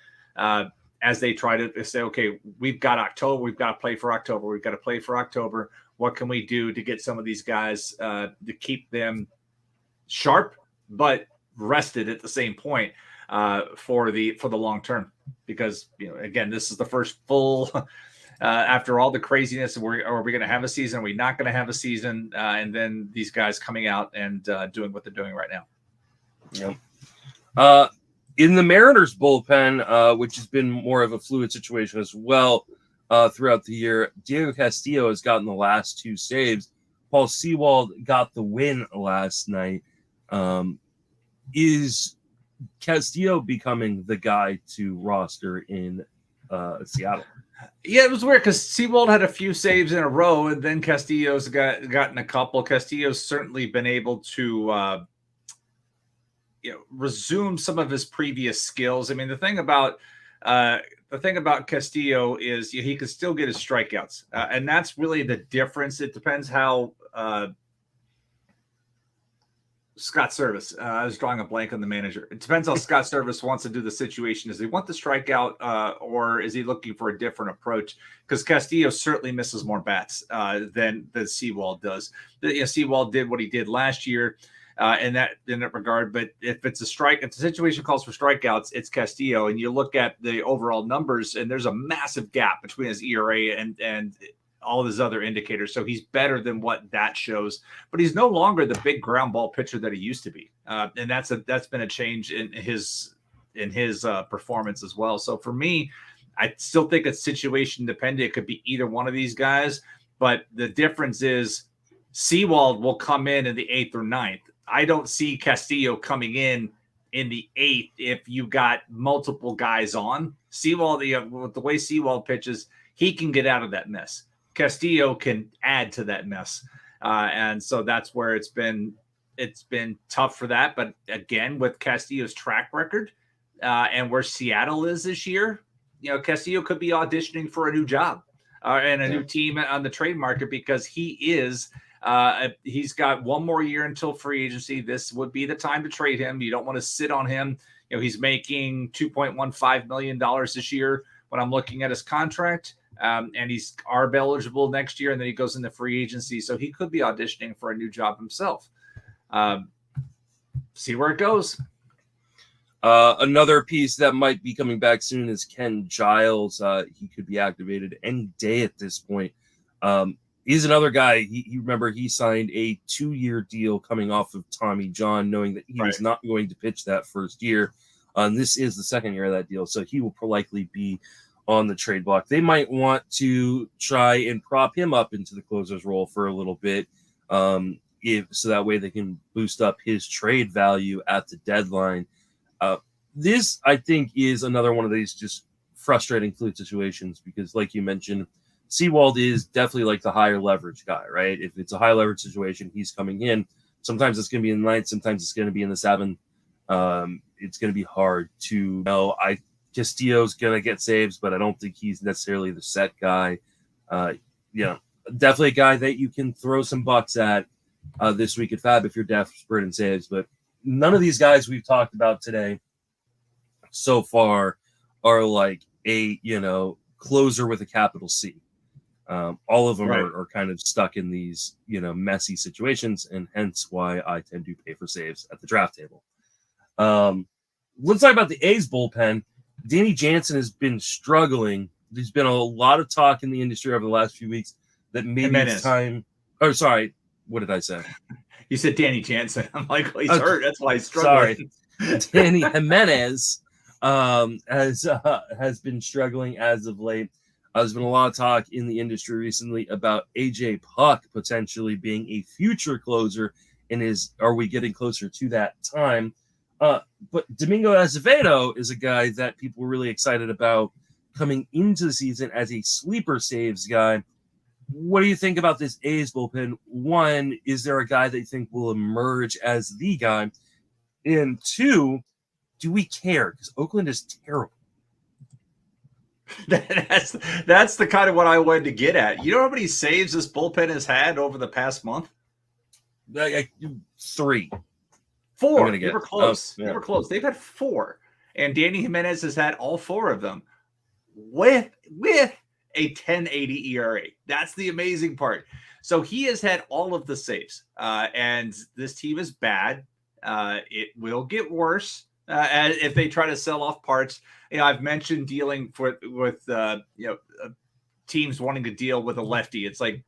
B: As they try to say, okay, we've got October, we've got to play for October. What can we do to get some of these guys to keep them sharp but rested at the same point for the long term? Because again, this is the first full after all the craziness. Are we going to have a season? Are we not going to have a season? And then these guys coming out and doing what they're doing right now.
A: Yeah. In the Mariners bullpen, which has been more of a fluid situation as well throughout the year, Diego Castillo has gotten the last 2 saves. Paul Sewald got the win last night. Is Castillo becoming the guy to roster in Seattle?
B: Yeah, it was weird because Sewald had a few saves in a row, and then Castillo's gotten a couple. Castillo's certainly been able to resume some of his previous skills. I mean, the thing about Castillo is he can still get his strikeouts, and that's really the difference. It depends how Scott Service. I was drawing a blank on the manager. It depends how Scott Service wants to do the situation. Does he want the strikeout, or is he looking for a different approach? Because Castillo certainly misses more bats than Sewald does. Sewald did what he did last year. In that regard, but if the situation calls for strikeouts, it's Castillo. And you look at the overall numbers, and there's a massive gap between his ERA and all of his other indicators. So he's better than what that shows, but he's no longer the big ground ball pitcher that he used to be. And that's been a change in his performance as well. So for me, I still think it's situation dependent. It could be either one of these guys, but the difference is Sewald will come in the 8th or 9th. I don't see Castillo coming in the 8th if you got multiple guys on. Sewald, with the way Sewald pitches, he can get out of that mess. Castillo can add to that mess. And so that's where it's been tough for that. But again, with Castillo's track record and where Seattle is this year, Castillo could be auditioning for a new job and a new team on the trade market, because he's got one more year until free agency. This would be the time to trade him. You don't want to sit on him. He's making $2.15 million this year when I'm looking at his contract. And he's ARB eligible next year, and then he goes into free agency. So he could be auditioning for a new job himself. See where it goes.
A: Another piece that might be coming back soon is Ken Giles. He could be activated any day at this point. He's another guy. He signed a 2-year deal coming off of Tommy John, knowing that he was not going to pitch that first year. This is the second year of that deal, so he will likely be on the trade block. They might want to try and prop him up into the closer's role for a little bit, so that way they can boost up his trade value at the deadline. this, I think, is another one of these just frustrating fluid situations because, like you mentioned, Seawald is definitely like the higher leverage guy, right? If it's a high leverage situation, he's coming in. Sometimes it's going to be in the ninth, sometimes it's going to be in the seventh. It's going to be hard to know. Castillo's going to get saves, but I don't think he's necessarily the set guy. Definitely a guy that you can throw some bucks at this week at FAAB if you're desperate in saves. But none of these guys we've talked about today so far are like a closer with a capital C. All of them are kind of stuck in these messy situations, and hence why I tend to pay for saves at the draft table. Let's talk about the A's bullpen. Danny Jansen has been struggling. There's been a lot of talk in the industry over the last few weeks that maybe it's time. Oh, sorry. What did I say?
B: You said Danny Jansen. I'm like, well, he's hurt. That's why he's struggling.
A: Sorry. Danny Jimenez has been struggling as of late. There's been a lot of talk in the industry recently about AJ Puck potentially being a future closer. Are we getting closer to that time? But Domingo Azevedo is a guy that people were really excited about coming into the season as a sleeper saves guy. What do you think about this A's bullpen? One, is there a guy that you think will emerge as the guy? And two, do we care? Because Oakland is terrible.
B: That's the kind of what I wanted to get at. You know how many saves this bullpen has had over the past month?
A: 3.
B: 4. They were close. They were close. They've had 4. And Danny Jimenez has had all 4 of them with a 1080 ERA. That's the amazing part. So he has had all of the saves. And this team is bad. It will get worse if they try to sell off parts. I've mentioned dealing with teams wanting to deal with a lefty. It's like,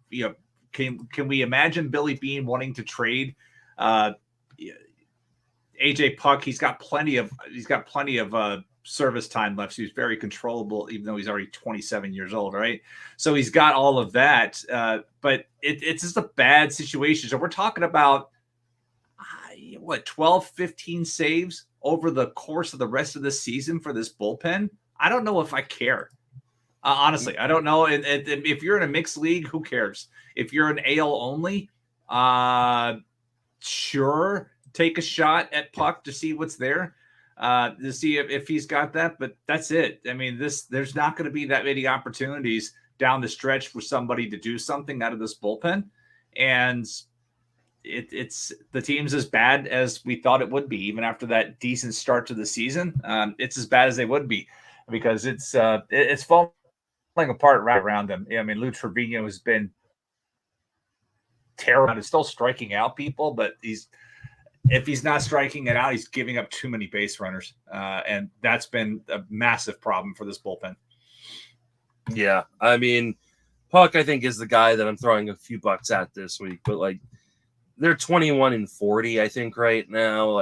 B: can we imagine Billy Beane wanting to trade AJ Puck? He's got plenty of service time left. So he's very controllable, even though he's already 27 years old, right? So he's got all of that. But it's just a bad situation. So we're talking about 12, 15 saves over the course of the rest of the season for this bullpen. I don't know if I care. Honestly, I don't know. And if you're in a mixed league, who cares? If you're an AL only, sure, take a shot at Puck to see what's there, to see if he's got that. But that's it. I mean, there's not going to be that many opportunities down the stretch for somebody to do something out of this bullpen. And it's the team's as bad as we thought it would be, even after that decent start to the season. It's as bad as they would be because it's falling apart right around them. I mean, Lou Trevino has been terrible. He's still striking out people, but if he's not striking it out, he's giving up too many base runners. And that's been a massive problem for this bullpen.
A: Yeah. I mean, Puck, I think, is the guy that I'm throwing a few bucks at this week, but they're 21-40, I think, right now.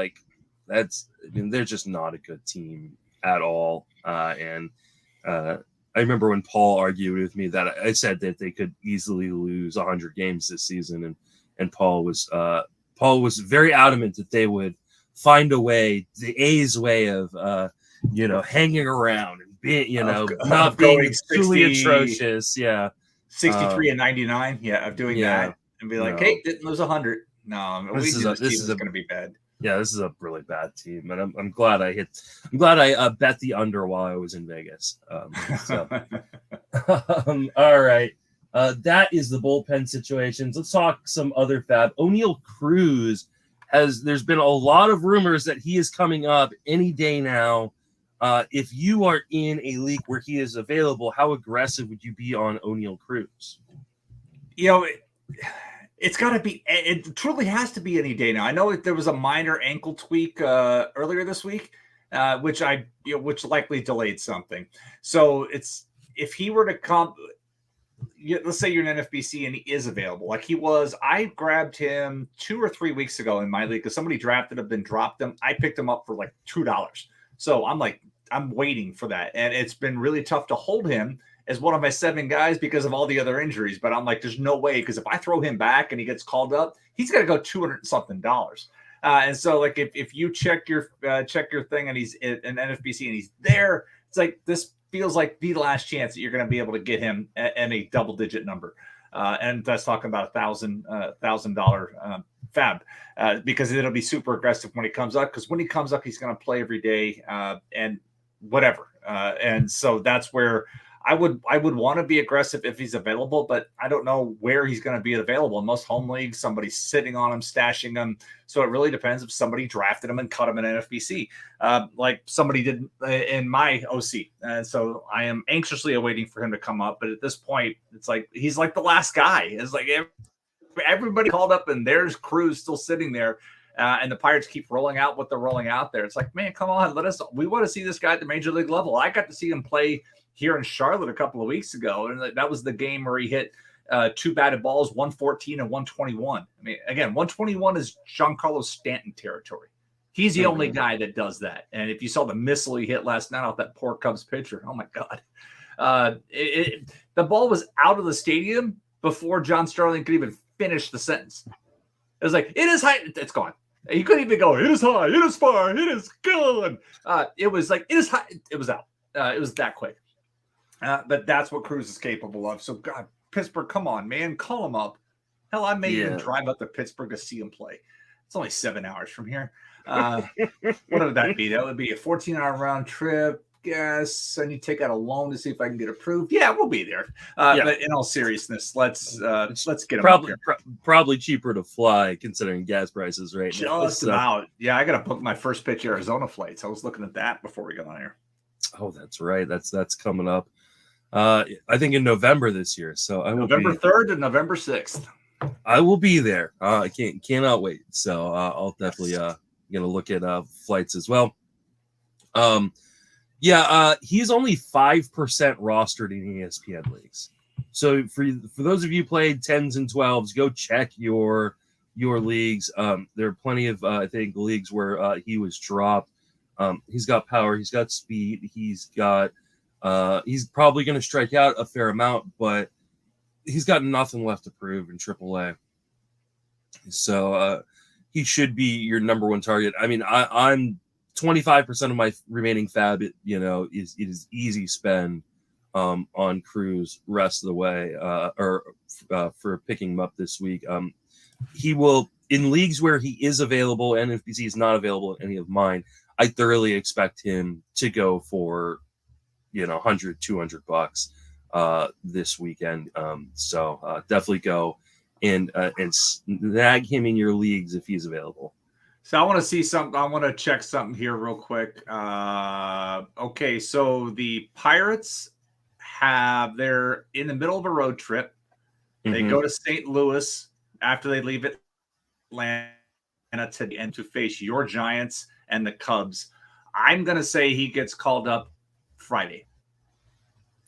A: They're just not a good team at all. And I remember when Paul argued with me that I said that they could easily lose 100 games this season, and Paul was very adamant that they would find a way, the A's way of hanging around and being not being truly atrocious. Yeah,
B: 63-99. Yeah, of doing that and be like, hey, didn't lose 100. No, this is going to be bad.
A: Yeah, this is a really bad team, and I'm glad I bet the under while I was in Vegas. All right, that is the bullpen situations. Let's talk some other FAAB. O'Neal Cruz there's been a lot of rumors that he is coming up any day now. If you are in a league where he is available, how aggressive would you be on O'Neal Cruz?
B: It's got to be. It truly has to be any day now. I know there was a minor ankle tweak earlier this week, which likely delayed something. So if he were to come, let's say you're an NFBC and he is available, like he was. I grabbed him 2 or 3 weeks ago in my league because somebody drafted him, then dropped him. I picked him up for like $2. So I'm waiting for that, and it's been really tough to hold him as one of my 7 guys because of all the other injuries. But I'm like, there's no way, because if I throw him back and he gets called up, he's got to go $200 something. And so, like, if you check your thing and he's in NFBC and he's there, it's like this feels like the last chance that you're going to be able to get him at a double-digit number. And that's talking about $1,000 FAAB, because it'll be super aggressive when he comes up. Because when he comes up, he's going to play every day and whatever. And so that's where I would want to be aggressive if he's available, but I don't know where he's going to be available. In most home leagues, somebody's sitting on him, stashing him. So it really depends if somebody drafted him and cut him in NFBC, like somebody did in my OC. And so I am anxiously awaiting for him to come up. But at this point, it's like he's like the last guy. It's like everybody called up, and there's Cruz still sitting there. And the Pirates keep rolling out what they're rolling out there. It's like, man, come on, we want to see this guy at the major league level. I got to see him play here in Charlotte a couple of weeks ago, and that was the game where he hit 2 batted balls, 114 and 121. I mean, again, 121 is Giancarlo Stanton territory. He's the only guy that does that. And if you saw the missile he hit last night off that poor Cubs pitcher, oh my God. The ball was out of the stadium before John Sterling could even finish the sentence. It was like, it is high. It's gone. He couldn't even go, it is high, it is far, it is gone. It was like, it is high. It was out. It was that quick. But that's what Cruz is capable of. So, God, Pittsburgh, come on, man. Call him up. Hell, I may even drive up to Pittsburgh to see him play. It's only 7 hours from here. What would that be? That would be a 14-hour round trip. Guess I need to take out a loan to see if I can get approved. Yeah, we'll be there. But in all seriousness, let's get him
A: probably cheaper to fly considering gas prices right now.
B: Just about. Yeah, I got to book my first pitch Arizona flights. I was looking at that before we got on here.
A: Oh, that's right. That's coming up. I think in November this year. So I will
B: November 3rd and November 6th. I
A: will be there. I cannot wait. So I'll definitely gonna look at flights as well. He's only 5% rostered in ESPN leagues. So for those of you who played 10s and 12s, go check your leagues. There are plenty of I think leagues where he was dropped. He's got power. He's got speed. He's probably going to strike out a fair amount, but he's got nothing left to prove in AAA. So he should be your number one target. I mean, I'm 25% of my remaining FAAB. Is easy spend on Cruz rest of the way, for picking him up this week. He will in leagues where he is available, and if he is not available in any of mine, I thoroughly expect him to go for $100-$200 this weekend. So definitely go and snag him in your leagues if he's available.
B: So I want to see something. I want to check something here real quick. Okay, so the Pirates they're in the middle of a road trip. They go to St. Louis after they leave Atlanta to face your Giants and the Cubs. I'm going to say he gets called up Friday.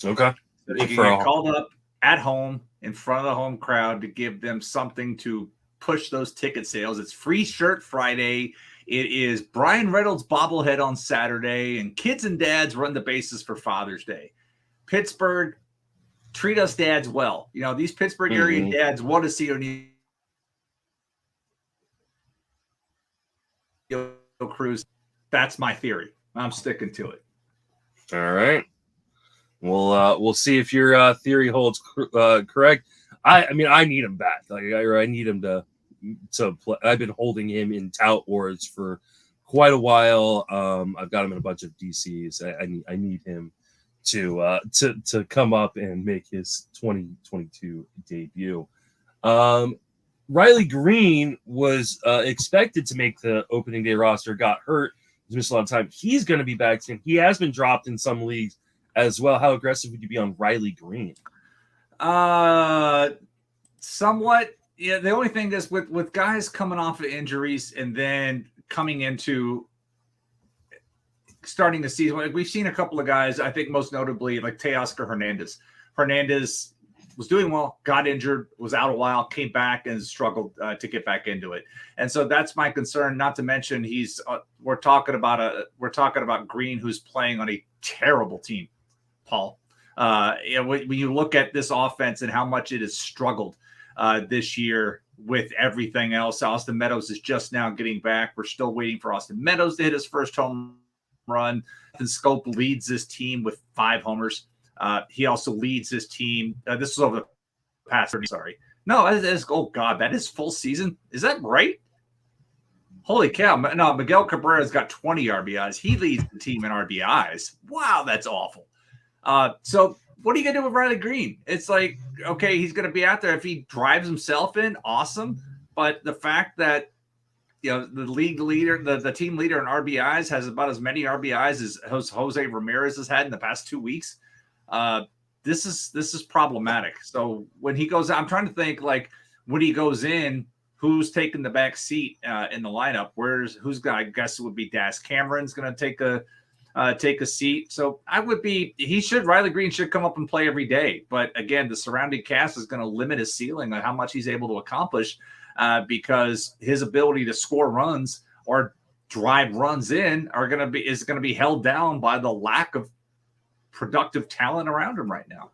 A: Okay.
B: So he can get called up at home in front of the home crowd to give them something to push those ticket sales. It's Free Shirt Friday. It is Brian Reynolds bobblehead on Saturday, and kids and dads run the bases for Father's Day. Pittsburgh, treat us dads well. These Pittsburgh area dads want to see O'Neill Cruz. That's my theory. I'm sticking to it.
A: All right. We'll see if your theory holds correct. I mean, I need him back. I need him to play. I've been holding him in tout wars for quite a while. I've got him in a bunch of DCs. I need him to come up and make his 2022 debut. Riley Green was expected to make the opening day roster, got hurt, he's missed a lot of time. He's going to be back soon. He has been dropped in some leagues as well. How aggressive would you be on Riley Green?
B: Somewhat. Yeah, the only thing is with guys coming off of injuries and then coming into starting the season, like we've seen a couple of guys, I think most notably like Teoscar Hernandez. Hernandez was doing well, got injured, was out a while, came back and struggled to get back into it. And so that's my concern. Not to mention we're talking about Green, who's playing on a terrible team, Paul. When you look at this offense and how much it has struggled this year, with everything else. Austin Meadows is just now getting back. We're still waiting for Austin Meadows to hit his first home run. And Scope leads this team with 5 homers. He also leads his team. This was over the past 30. Sorry. No, that is, oh God, that is full season. Is that right? Holy cow. No, Miguel Cabrera's got 20 RBIs. He leads the team in RBIs. Wow, that's awful. So what are you going to do with Riley Green? It's like, okay, he's going to be out there. If he drives himself in, awesome. But the fact that, the league leader, the team leader in RBIs has about as many RBIs as Jose Ramirez has had in the past 2 weeks. This is problematic. So when he goes out, I'm trying to think, like, when he goes in, who's taking the back seat in the lineup? I guess it would be Das Cameron's going to take a seat. So Riley Green should come up and play every day. But again, the surrounding cast is going to limit his ceiling on how much he's able to accomplish because his ability to score runs or drive runs in is going to be held down by the lack of productive talent around him right now.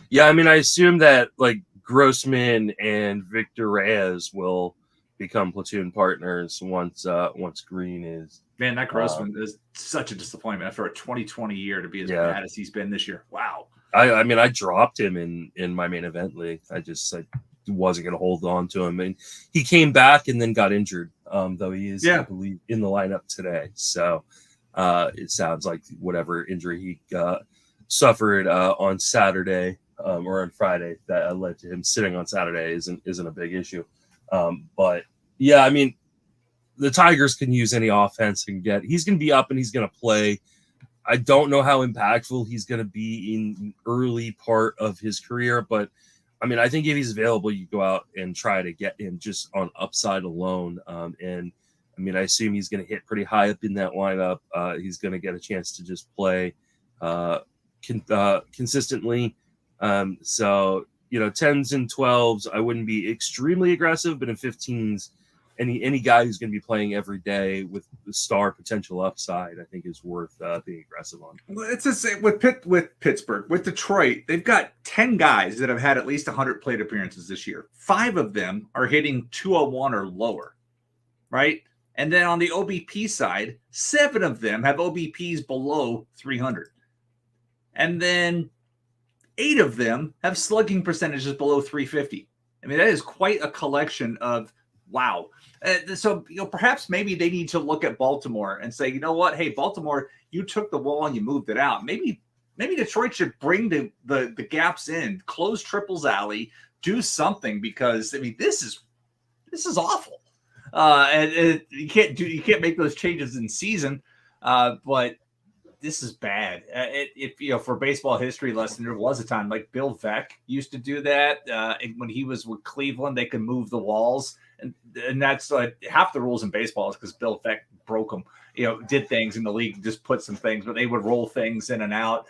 A: Yeah, I mean, I assume that like Grossman and Victor Reyes will become platoon partners once Green is.
B: Man, that Grossman is such a disappointment after a 2020 year to be as bad as he's been this year. Wow.
A: I mean, I dropped him in my main event league. I wasn't going to hold on to him, and he came back and then got injured. Though he is, I believe, in the lineup today. So it sounds like whatever injury he suffered on Saturday or on Friday that led to him sitting on Saturday isn't a big issue. But yeah, I mean, the Tigers can use any offense and he's going to be up and he's going to play. I don't know how impactful he's going to be in early part of his career, but I mean, I think if he's available, you go out and try to get him just on upside alone. And I mean, I assume he's going to hit pretty high up in that lineup. He's going to get a chance to just play consistently. So, 10s and 12s, I wouldn't be extremely aggressive, but in 15s, any guy who's going to be playing every day with the star potential upside, I think is worth being aggressive on.
B: Well, it's the same with Pittsburgh. With Detroit, they've got 10 guys that have had at least 100 plate appearances this year. 5 of them are hitting 201 or lower, right? And then on the OBP side, 7 of them have OBPs below 300. And then 8 of them have slugging percentages below 350. I mean, that is quite a collection of wow. So, perhaps maybe they need to look at Baltimore and say, you know what? Hey, Baltimore, you took the wall and you moved it out. Maybe Detroit should bring the gaps in, close Triples Alley, do something, because I mean, this is awful. And you can't make those changes in season, but this is bad. For baseball history lesson, there was a time like Bill Veeck used to do that. When he was with Cleveland, they could move the walls, and that's half the rules in baseball is because Bill Veeck broke them. Did things in the league, just put some things, but they would roll things in and out.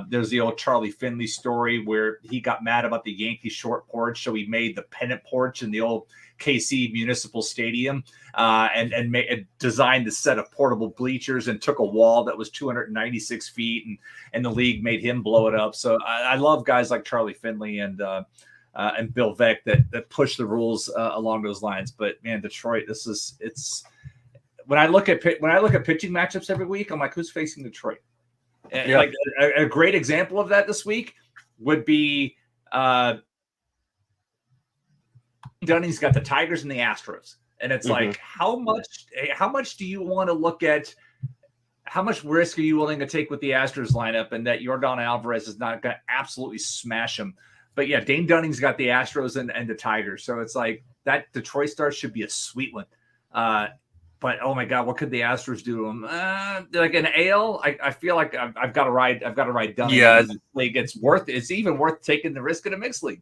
B: There's the old Charlie Finley story where he got mad about the Yankees short porch, so he made the pennant porch in the old KC Municipal Stadium and designed the set of portable bleachers and took a wall that was 296 feet, and the league made him blow it up. So I love guys like Charlie Finley and Bill Veeck that push the rules along those lines. But man, Detroit, it's when I look at pitching matchups every week, I'm like, who's facing Detroit? Yeah. Like a great example of that this week would be Dunning's got the Tigers and the Astros, and it's like, how much do you want to look at? How much risk are you willing to take with the Astros lineup, and that Yordan Alvarez is not going to absolutely smash them? But yeah, Dane Dunning's got the Astros and the Tigers, so it's like that Detroit start should be a sweet one. But oh my God, what could the Astros do to them? Like an AL, I feel like I've got to ride Dunning.
A: Yeah,
B: league. It's even worth taking the risk in a mixed league.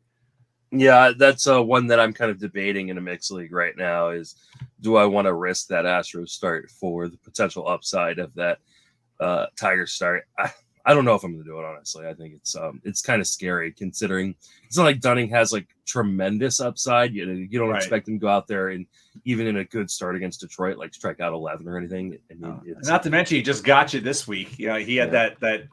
A: Yeah, that's one that I'm kind of debating in a mixed league right now is, do I want to risk that Astros start for the potential upside of that Tigers start? I don't know if I'm going to do it, honestly. I think it's kind of scary considering it's not like Dunning has like tremendous upside. You don't expect him to go out there and even in a good start against Detroit, like strike out 11 or anything. I mean,
B: not to mention he just got you this week. He had that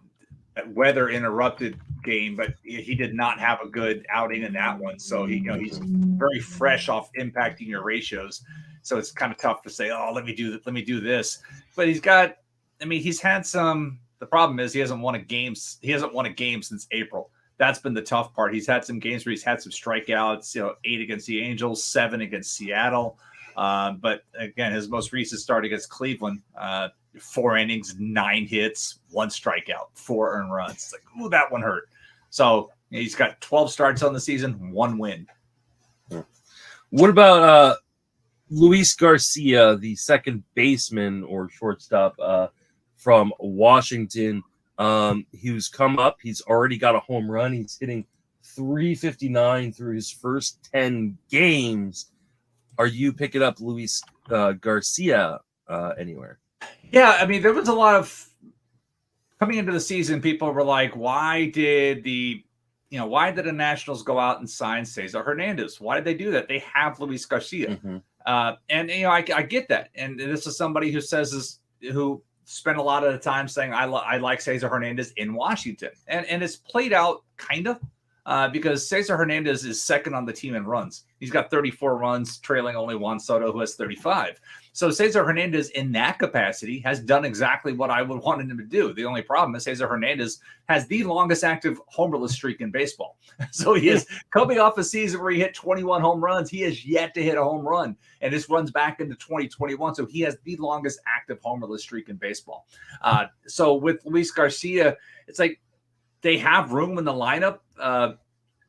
B: weather interrupted game, but he did not have a good outing in that one. So he's very fresh off impacting your ratios. So it's kind of tough to say, oh, let me do this. But he's had some. The problem is he hasn't won a game since April. That's been the tough part. He's had some games where he's had some strikeouts, 8 against the Angels, 7 against Seattle. But again, his most recent start against Cleveland, 4 innings, 9 hits, 1 strikeout, 4 earned runs. It's like, ooh, that one hurt. So he's got 12 starts on the season, 1 win.
A: What about Luis Garcia, the second baseman or shortstop from Washington? He's come up. He's already got a home run. He's hitting .359 through his first 10 games. Are you picking up Luis Garcia anywhere?
B: Yeah, I mean, there was a lot of coming into the season. People were like, "Why did the Nationals go out and sign Cesar Hernandez? Why did they do that? They have Luis Garcia."
A: Mm-hmm.
B: And I get that. And this is somebody who who spent a lot of the time saying, I like Cesar Hernandez in Washington. And it's played out kind of because Cesar Hernandez is second on the team in runs. He's got 34 runs, trailing only Juan Soto, who has 35. So Cesar Hernandez in that capacity has done exactly what I would want him to do. The only problem is Cesar Hernandez has the longest active homerless streak in baseball. So he is coming off a season where he hit 21 home runs. He has yet to hit a home run, and this runs back into 2021. So he has the longest active homerless streak in baseball. So with Luis Garcia, it's like they have room in the lineup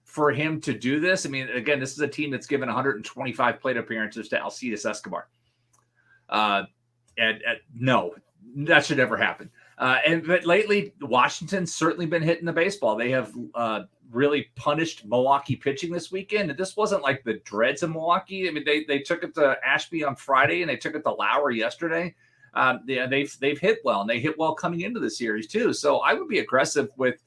B: for him to do this. I mean, again, this is a team that's given 125 plate appearances to Alcides Escobar. No, that should never happen. But lately, Washington's certainly been hitting the baseball. They have really punished Milwaukee pitching this weekend. And this wasn't like the dreads of Milwaukee. I mean, they took it to Ashby on Friday and they took it to Lauer yesterday. They've hit well, and they hit well coming into the series too. So I would be aggressive with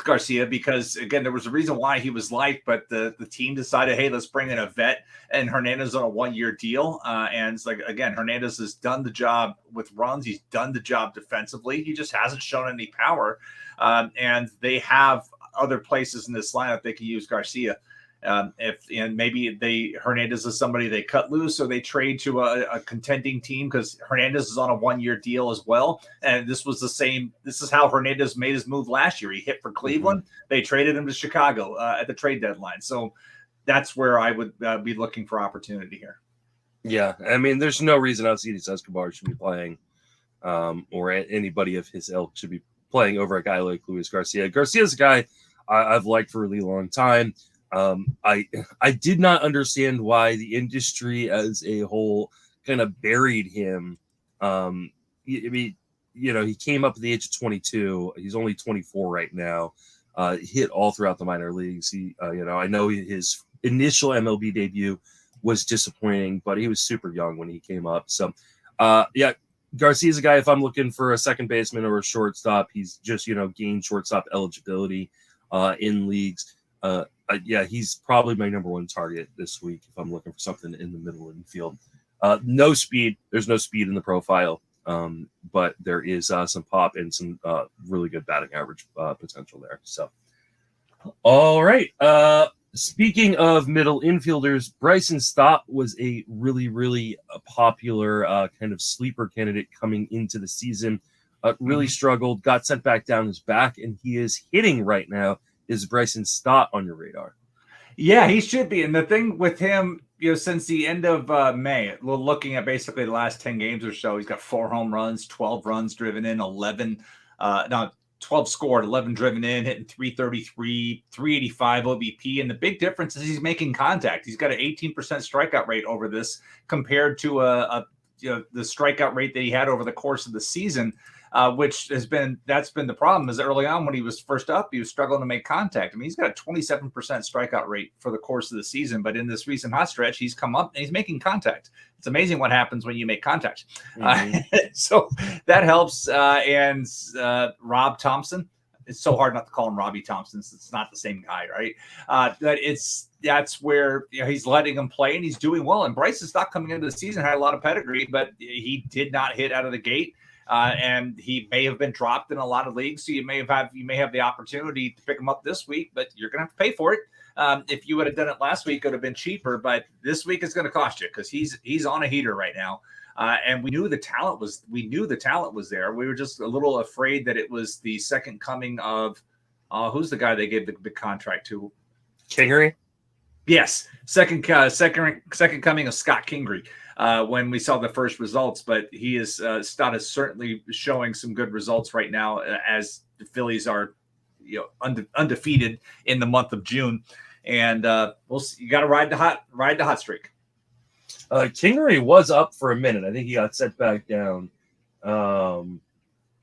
B: Garcia because, again, there was a reason why he was liked, but the team decided, hey, let's bring in a vet, and Hernandez on a 1-year deal. And it's like, again, Hernandez has done the job with runs. He's done the job defensively. He just hasn't shown any power. And they have other places in this lineup they can use Garcia. Maybe Hernandez is somebody they cut loose or they trade to a contending team because Hernandez is on a 1-year deal as well. And this was the same. This is how Hernandez made his move last year. He hit for Cleveland. Mm-hmm. They traded him to Chicago at the trade deadline. So that's where I would be looking for opportunity here. Yeah.
A: I mean, there's no reason Alcides Escobar should be playing or anybody of his ilk should be playing over a guy like Luis Garcia. Garcia's a guy I've liked for a really long time. I did not understand why the industry as a whole kind of buried him. I mean, he came up at the age of 22. He's only 24 right now. Hit all throughout the minor leagues. I know his initial MLB debut was disappointing, but he was super young when he came up. So, Garcia's a guy, if I'm looking for a second baseman or a shortstop, he's just, gained shortstop eligibility in leagues. He's probably my number 1 target this week if I'm looking for something in the middle infield. No speed. There's no speed in the profile, but there is some pop and some really good batting average potential there. So, all right. Speaking of middle infielders, Bryson Stott was a really, really popular kind of sleeper candidate coming into the season. Really struggled, got sent back down his back, and he is hitting right now. Is Bryson Stott on your radar?
B: Yeah, he should be. And the thing with him, since the end of May, we're looking at basically the last 10 games or so, he's got 4 home runs, 12 runs driven in, 12 scored, 11 driven in, hitting 333, 385 OBP. And the big difference is he's making contact. He's got an 18% strikeout rate over this compared to the strikeout rate that he had over the course of the season. That's been the problem is early on when he was first up, he was struggling to make contact. I mean, he's got a 27% strikeout rate for the course of the season, but in this recent hot stretch, he's come up and he's making contact. It's amazing what happens when you make contact. Mm-hmm. So that helps. And Rob Thompson, it's so hard not to call him Robbie Thompson. It's not the same guy, right? That's where he's letting him play and he's doing well. And Bryce is not coming into the season, had a lot of pedigree, but he did not hit out of the gate. and he may have been dropped in a lot of leagues. So you may have the opportunity to pick him up this week, but you're going to have to pay for it. If you would have done it last week, it would have been cheaper, but this week it's going to cost you because he's on a heater right now. And we knew the talent was there. We were just a little afraid that it was the second coming of who's the guy they gave the contract to?
A: Kingery?
B: Yes, second coming of Scott Kingery. When we saw the first results, but he is certainly showing some good results right now as the Phillies are undefeated in the month of June, and we'll see. You got to ride the hot streak.
A: Kingery was up for a minute. I think he got set back down.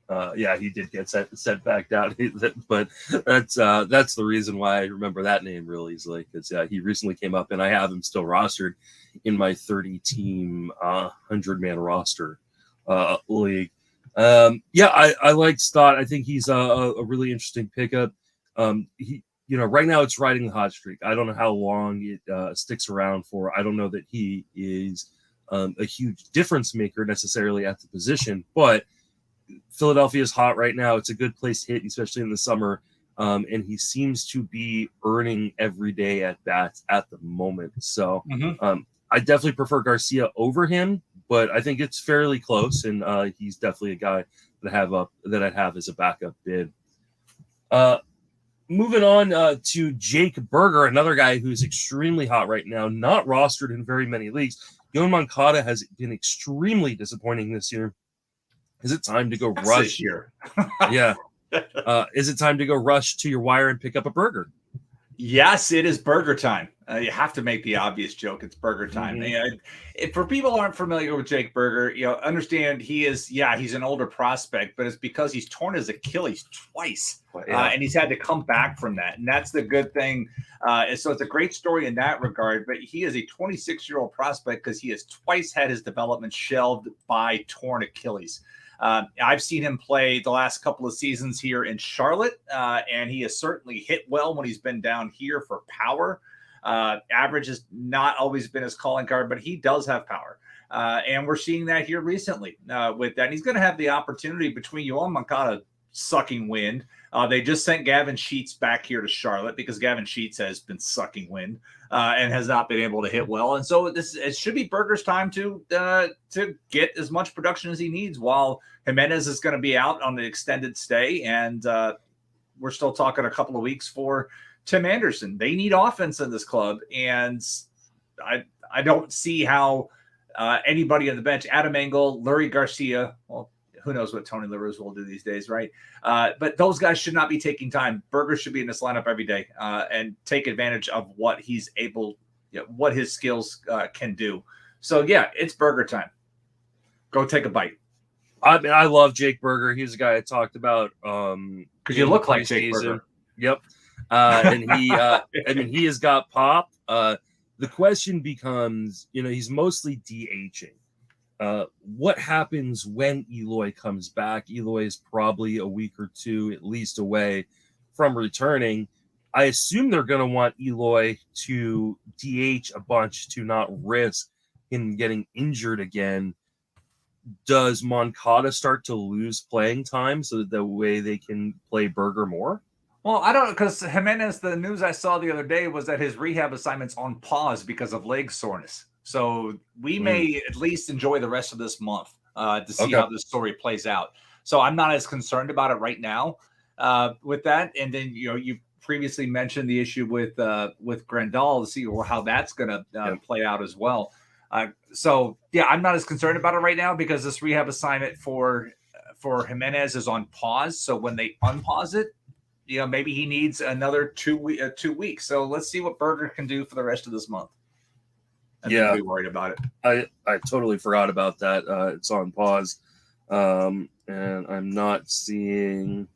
A: He did get set back down, but that's the reason why I remember that name real easily, because he recently came up, and I have him still rostered in my 30-team 100-man roster league. I like Stott. I think he's a really interesting pickup. Right now it's riding the hot streak. I don't know how long it sticks around for. I don't know that he is a huge difference maker necessarily at the position, but Philadelphia is hot right now. It's a good place to hit, especially in the summer. And he seems to be earning every day at bats at the moment. So I definitely prefer Garcia over him, but I think it's fairly close. And he's definitely a guy that I'd have as a backup bid. Moving on to Jake Berger, another guy who's extremely hot right now, not rostered in very many leagues. Yoan Moncada has been extremely disappointing this year. Is it time to go rush
B: here?
A: Yeah. Is it time to go rush to your wire and pick up a burger?
B: Yes, it is burger time. You have to make the obvious joke. It's burger time. For people who aren't familiar with Jake Berger, understand he's an older prospect, but it's because he's torn his Achilles twice, and he's had to come back from that. And that's the good thing. So it's a great story in that regard. But he is a 26-year-old prospect because he has twice had his development shelved by torn Achilles. I've seen him play the last couple of seasons here in Charlotte, and he has certainly hit well when he's been down here for power. Average has not always been his calling card, but he does have power. And we're seeing that here recently with that. And he's going to have the opportunity between Yoan Moncada sucking wind. They just sent Gavin Sheets back here to Charlotte because Gavin Sheets has been sucking wind and has not been able to hit well. And so it should be Berger's time to get as much production as he needs while Jimenez is going to be out on the extended stay. And we're still talking a couple of weeks for Tim Anderson. They need offense in this club. And I don't see how anybody on the bench, Adam Engel, Lurie Garcia, well, who knows what Tony La Russa will do these days, right? But those guys should not be taking time. Berger should be in this lineup every day and take advantage of what he's able, what his skills can do. So, it's Berger time. Go take a bite.
A: I mean, I love Jake Berger. He's a guy I talked about.
B: Because you look like Jake Berger.
A: Yep. And he has got pop. The question becomes, he's mostly DHing. What happens when Eloy comes back? Eloy is probably a week or two at least away from returning. I assume they're going to want Eloy to DH a bunch to not risk him getting injured again. Does Moncada start to lose playing time so that the way they can play Berger more?
B: Well, I don't know, because Jimenez, the news I saw the other day was that his rehab assignment's on pause because of leg soreness. So we may at least enjoy the rest of this month to see how this story plays out. So I'm not as concerned about it right now with that. And then, you previously mentioned the issue with Grandal to see how that's going to play out as well. I'm not as concerned about it right now because this rehab assignment for Jimenez is on pause. So when they unpause it, maybe he needs another 2 weeks. So let's see what Berger can do for the rest of this month. And be worried about it.
A: I totally forgot about that. It's on pause, and I'm not seeing.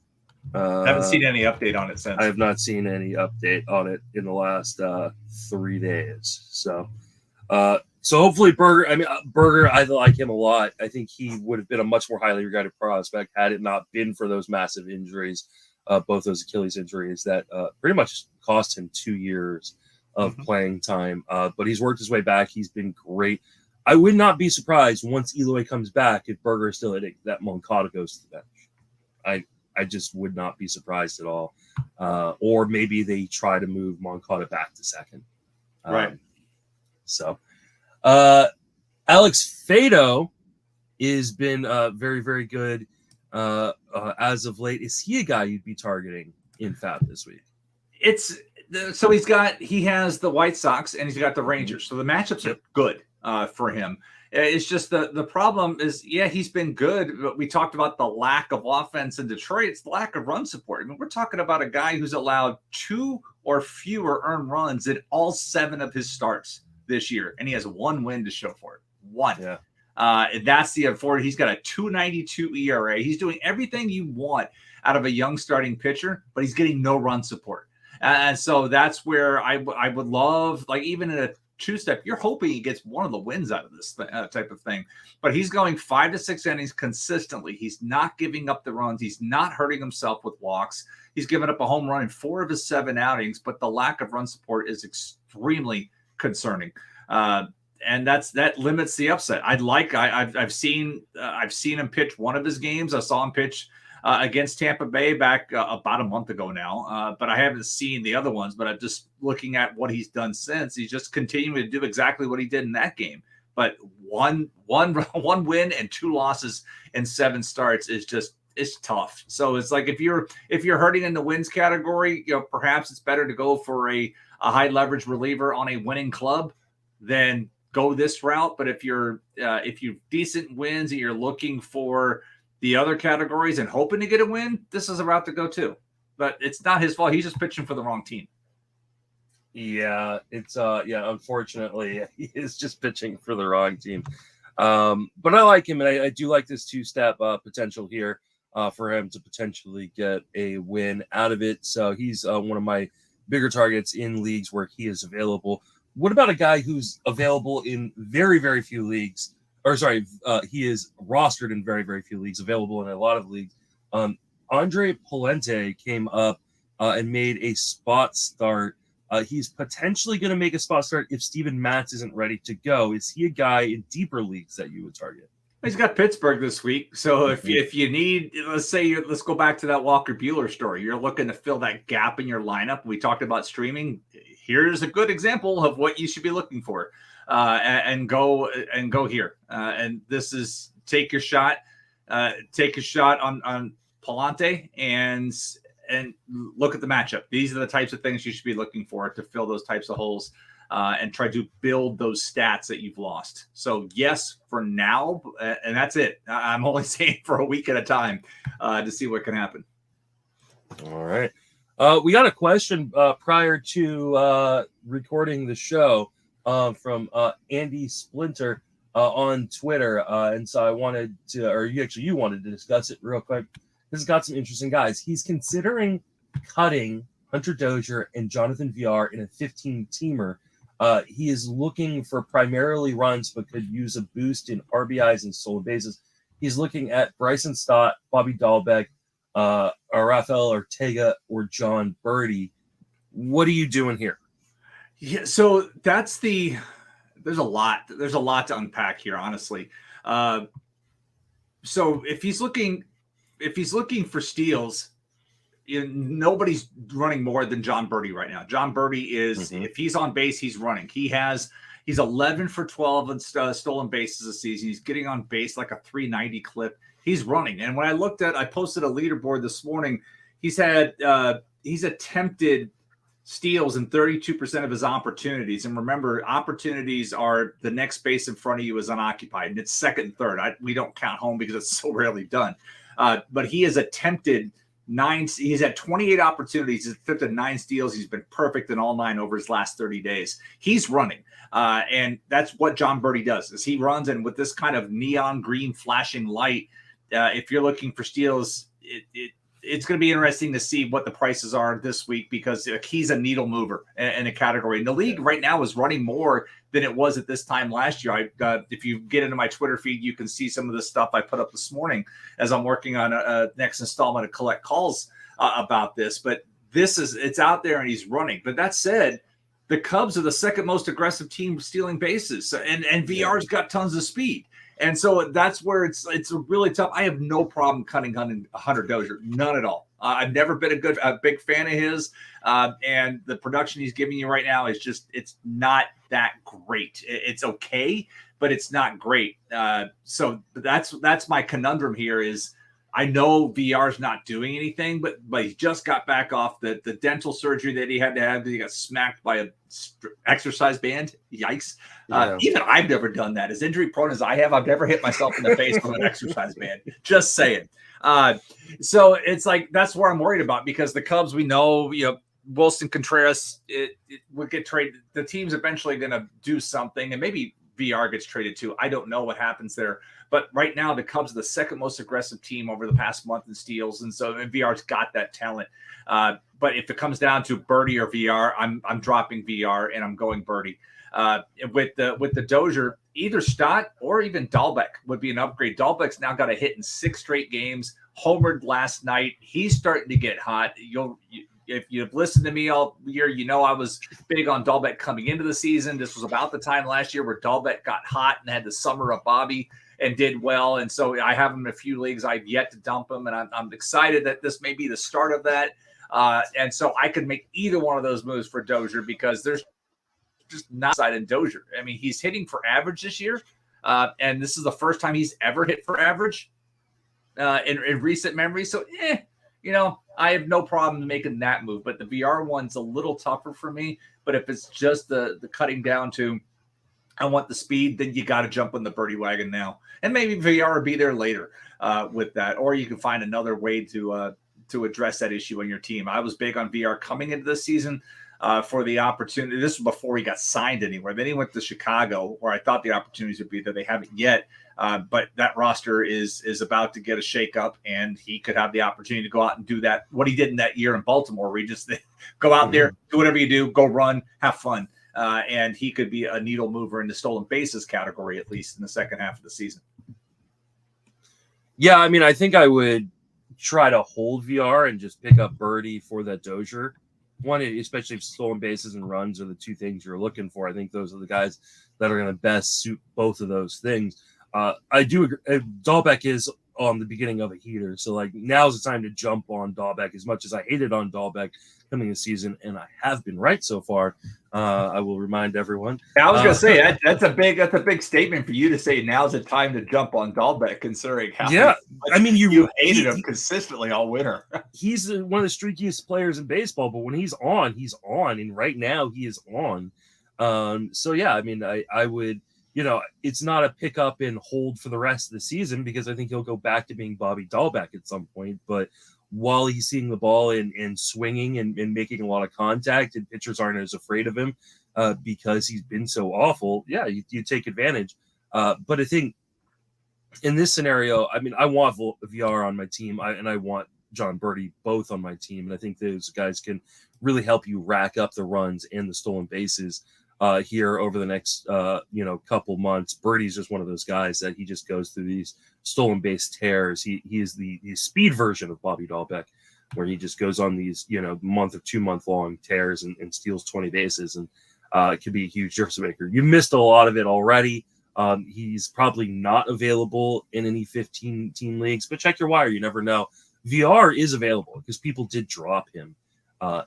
B: I haven't seen any update on it since.
A: I have not seen any update on it in the last 3 days. So hopefully Berger, I like him a lot. I think he would have been a much more highly regarded prospect had it not been for those massive injuries, both those Achilles injuries that pretty much cost him 2 years of playing time. But he's worked his way back. He's been great. I would not be surprised once Eloy comes back if Berger is still hitting that Moncada goes to the bench. I just would not be surprised at all. Or maybe they try to move Moncada back to second.
B: Right.
A: So Alex Fado has been very, very good as of late. Is he a guy you'd be targeting in FAAB this week?
B: He has the White Sox and he's got the Rangers. So the matchups are good for him. It's just the problem is, he's been good, but we talked about the lack of offense in Detroit. It's the lack of run support. I mean, we're talking about a guy who's allowed 2 or fewer earned runs in all 7 of his starts this year, and he has 1 win to show for it. 1.
A: Yeah.
B: That's the unfortunate. He's got a 2.92 ERA. He's doing everything you want out of a young starting pitcher, but he's getting no run support. And so that's where I would love, like, even in a 2-step, you're hoping he gets one of the wins out of this type of thing. But he's going 5 to 6 innings consistently. He's not giving up the runs. He's not hurting himself with walks. He's given up a home run in 4 of his 7 outings, but the lack of run support is extremely concerning. And that limits the upset. I've seen him pitch one of his games. I saw him pitch against Tampa Bay back about a month ago now, but I haven't seen the other ones. But I'm just looking at what he's done since. He's just continuing to do exactly what he did in that game. But one win and 2 losses in 7 starts is just, it's tough. So it's like if you're hurting in the wins category, perhaps it's better to go for a high leverage reliever on a winning club than go this route. But if you've decent wins and you're looking for the other categories and hoping to get a win, this is a route to go to. But it's not his fault. He's just pitching for the wrong team.
A: Yeah, it's unfortunately, he is just pitching for the wrong team. But I like him, and I do like this 2-step potential here for him to potentially get a win out of it. So he's one of my bigger targets in leagues where he is available. What about a guy who's available in very, very few leagues? He is rostered in very, very few leagues, available in a lot of leagues. Andre Polente came up and made a spot start. He's potentially going to make a spot start if Steven Matz isn't ready to go. Is he a guy in deeper leagues that you would target?
B: He's got Pittsburgh this week. So if you need, let's go back to that Walker Buehler story. You're looking to fill that gap in your lineup. We talked about streaming. Here's a good example of what you should be looking for. And go here. And this is take your shot. Take a shot on Palante and look at the matchup. These are the types of things you should be looking for to fill those types of holes and try to build those stats that you've lost. So yes, for now, and that's it. I'm only saying for a week at a time to see what can happen.
A: All right. We got a question prior to recording the show from Andy Splinter on Twitter. And so I wanted to, or you wanted to discuss it real quick. This has got some interesting guys. He's considering cutting Hunter Dozier and Jonathan VR in a 15-teamer. He is looking for primarily runs, but could use a boost in RBIs and stolen bases. He's looking at Bryson Stott, Bobby Dahlbeck, Rafael Ortega, or John Birdie. What are you doing here?
B: Yeah, so there's a lot to unpack here, honestly. So if he's looking for steals, nobody's running more than John Birdie right now. John Birdie is, if he's on base, he's running. He's 11 for 12 on stolen bases this season. He's getting on base like a 390 clip. He's running. And when I posted a leaderboard this morning. He's attempted steals in 32% of his opportunities. And remember, opportunities are the next base in front of you is unoccupied, and it's second and third. We don't count home because it's so rarely done. But he has attempted 9. He's had 28 opportunities. He's attempted 9 steals. He's been perfect in all 9 over his last 30 days. He's running. And that's what John Birdie does, is he runs. And with this kind of neon green flashing light, if you're looking for steals, it's going to be interesting to see what the prices are this week, because he's a needle mover in a category. And the league right now is running more than it was at this time last year. If you get into my Twitter feed, you can see some of the stuff I put up this morning as I'm working on a next installment of Collect Calls about this. But it's out there and he's running. But that said, the Cubs are the second most aggressive team stealing bases, and VR's got tons of speed. And so that's where it's really tough. I have no problem cutting Hunter Dozier, none at all. I've never been a big fan of his, and the production he's giving you right now is it's not that great. It's okay, but it's not great. So that's my conundrum here is I know VR's not doing anything, but he just got back off the dental surgery that he had to have. He got smacked by a exercise band. Yikes. Even I've never done that. As injury prone as I have, I've never hit myself in the face with an exercise band. Just saying. So it's like, that's where I'm worried about, because the Cubs, we know, Wilson Contreras, it would get traded. The team's eventually going to do something, and maybe VR gets traded too. I don't know what happens there. But right now, the Cubs are the second most aggressive team over the past month in steals. And so VR's got that talent. But if it comes down to Birdie or VR, I'm dropping VR and I'm going Birdie. With the Dozier, either Stott or even Dahlbeck would be an upgrade. Dahlbeck's now got a hit in 6 straight games, homered last night. He's starting to get hot. If you've listened to me all year, I was big on Dahlbeck coming into the season. This was about the time last year where Dahlbeck got hot and had the summer of Bobby and did well. And so I have him in a few leagues. I've yet to dump him, and I'm excited that this may be the start of that. And so I could make either one of those moves for Dozier, because there's just not side in Dozier. I mean, he's hitting for average this year, and this is the first time he's ever hit for average in recent memory. So, I have no problem making that move. But the VR one's a little tougher for me. But if it's just the cutting down to I want the speed, then you got to jump on the Birdie wagon now. And maybe VR will be there later with that. Or you can find another way to address that issue on your team. I was big on VR coming into this season for the opportunity. This was before he got signed anywhere. Then he went to Chicago, where I thought the opportunities would be there. They haven't yet. But that roster is about to get a shakeup, and he could have the opportunity to go out and do that. What he did in that year in Baltimore, where he just go out there, do whatever you do, go run, have fun. And he could be a needle mover in the stolen bases category, at least in the second half of the season.
A: Yeah, I mean, I think I would try to hold VR and just pick up Birdie for that Dozier one, especially if stolen bases and runs are the two things you're looking for. I think those are the guys that are going to best suit both of those things. I do agree. Dahlbeck is on the beginning of a heater, so like now's the time to jump on Dahlbeck. As much as I hated on Dahlbeck coming this season, and I have been right so far, I will remind everyone.
B: I was going to say that's a big statement for you to say. Now's the time to jump on Dahlbeck, considering how
A: I mean you
B: hated him consistently all winter.
A: He's one of the streakiest players in baseball, but when he's on, and right now he is on. So yeah, I mean, I would. It's not a pick up and hold for the rest of the season, because I think he'll go back to being Bobby Dahlbeck at some point. But while he's seeing the ball and swinging and making a lot of contact, and pitchers aren't as afraid of him because he's been so awful, yeah, you take advantage. But I think in this scenario, I mean, I want VR on my team, and I want John Birdie both on my team. And I think those guys can really help you rack up the runs and the stolen bases here over the next couple months. Birdie's just one of those guys that he just goes through these stolen base tears. He is the speed version of Bobby Dahlbeck, where he just goes on these month or 2 month long tears and steals 20 bases, and it could be a huge difference maker. You missed a lot of it already. He's probably not available in any 15 team leagues, but check your wire. You never know. VR is available because people did drop him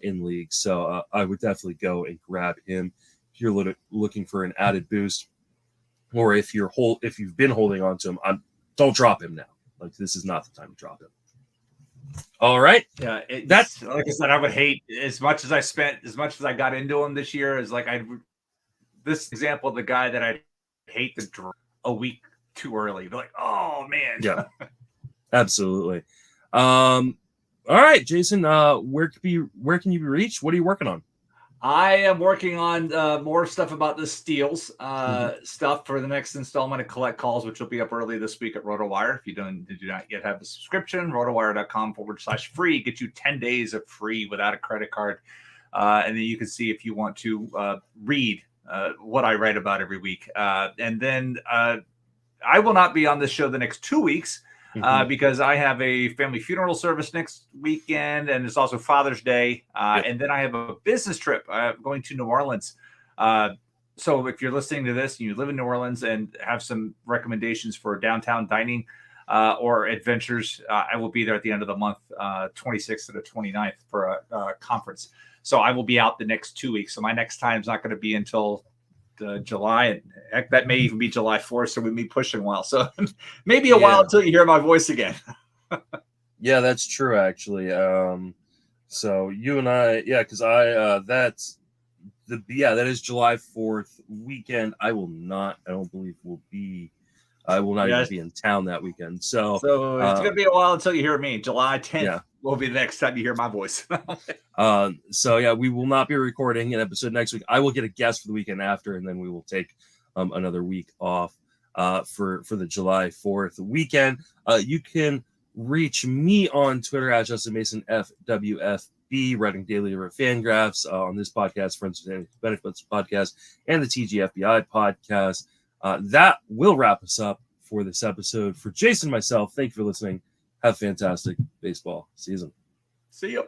A: in leagues, so I would definitely go and grab him if you're looking for an added boost, or if you've been holding on to him. Don't drop him now. Like, this is not the time to drop him. All right.
B: Yeah, that's like I said. I would hate as much as I got into him this year. Is like this example of the guy that I hate to drop a week too early. Be like, oh man.
A: Yeah, absolutely. All right, Jason. Where can you be reached? What are you working on?
B: I am working on more stuff about the steals stuff for the next installment of Collette Calls, which will be up early this week at RotoWire. If you do not yet have a subscription, rotowire.com/free. Get you 10 days of free without a credit card. And then you can see if you want to read what I write about every week. And then I will not be on this show the next 2 weeks. because I have a family funeral service next weekend, and it's also Father's Day. And then I have a business trip going to New Orleans. So if you're listening to this and you live in New Orleans and have some recommendations for downtown dining or adventures, I will be there at the end of the month, 26th to the 29th for a conference. So I will be out the next 2 weeks. So my next time is not going to be until July, and heck, that may even be July 4th. So with me pushing a while, so maybe a while until you hear my voice again.
A: Yeah, that's true, actually. So you and I, because that is July 4th weekend. I don't believe I will not even be in town that weekend. So
B: it's going to be a while until you hear me. July 10th will be the next time you hear my voice.
A: We will not be recording an episode next week. I will get a guest for the weekend after, and then we will take another week off for the July 4th weekend. You can reach me on Twitter at Justin Mason FWFB, writing daily to Fangraphs on this podcast, Friends with Benefits podcast, and the TGFBI podcast. That will wrap us up for this episode. For Jason and myself, thank you for listening. Have a fantastic baseball season.
B: See you.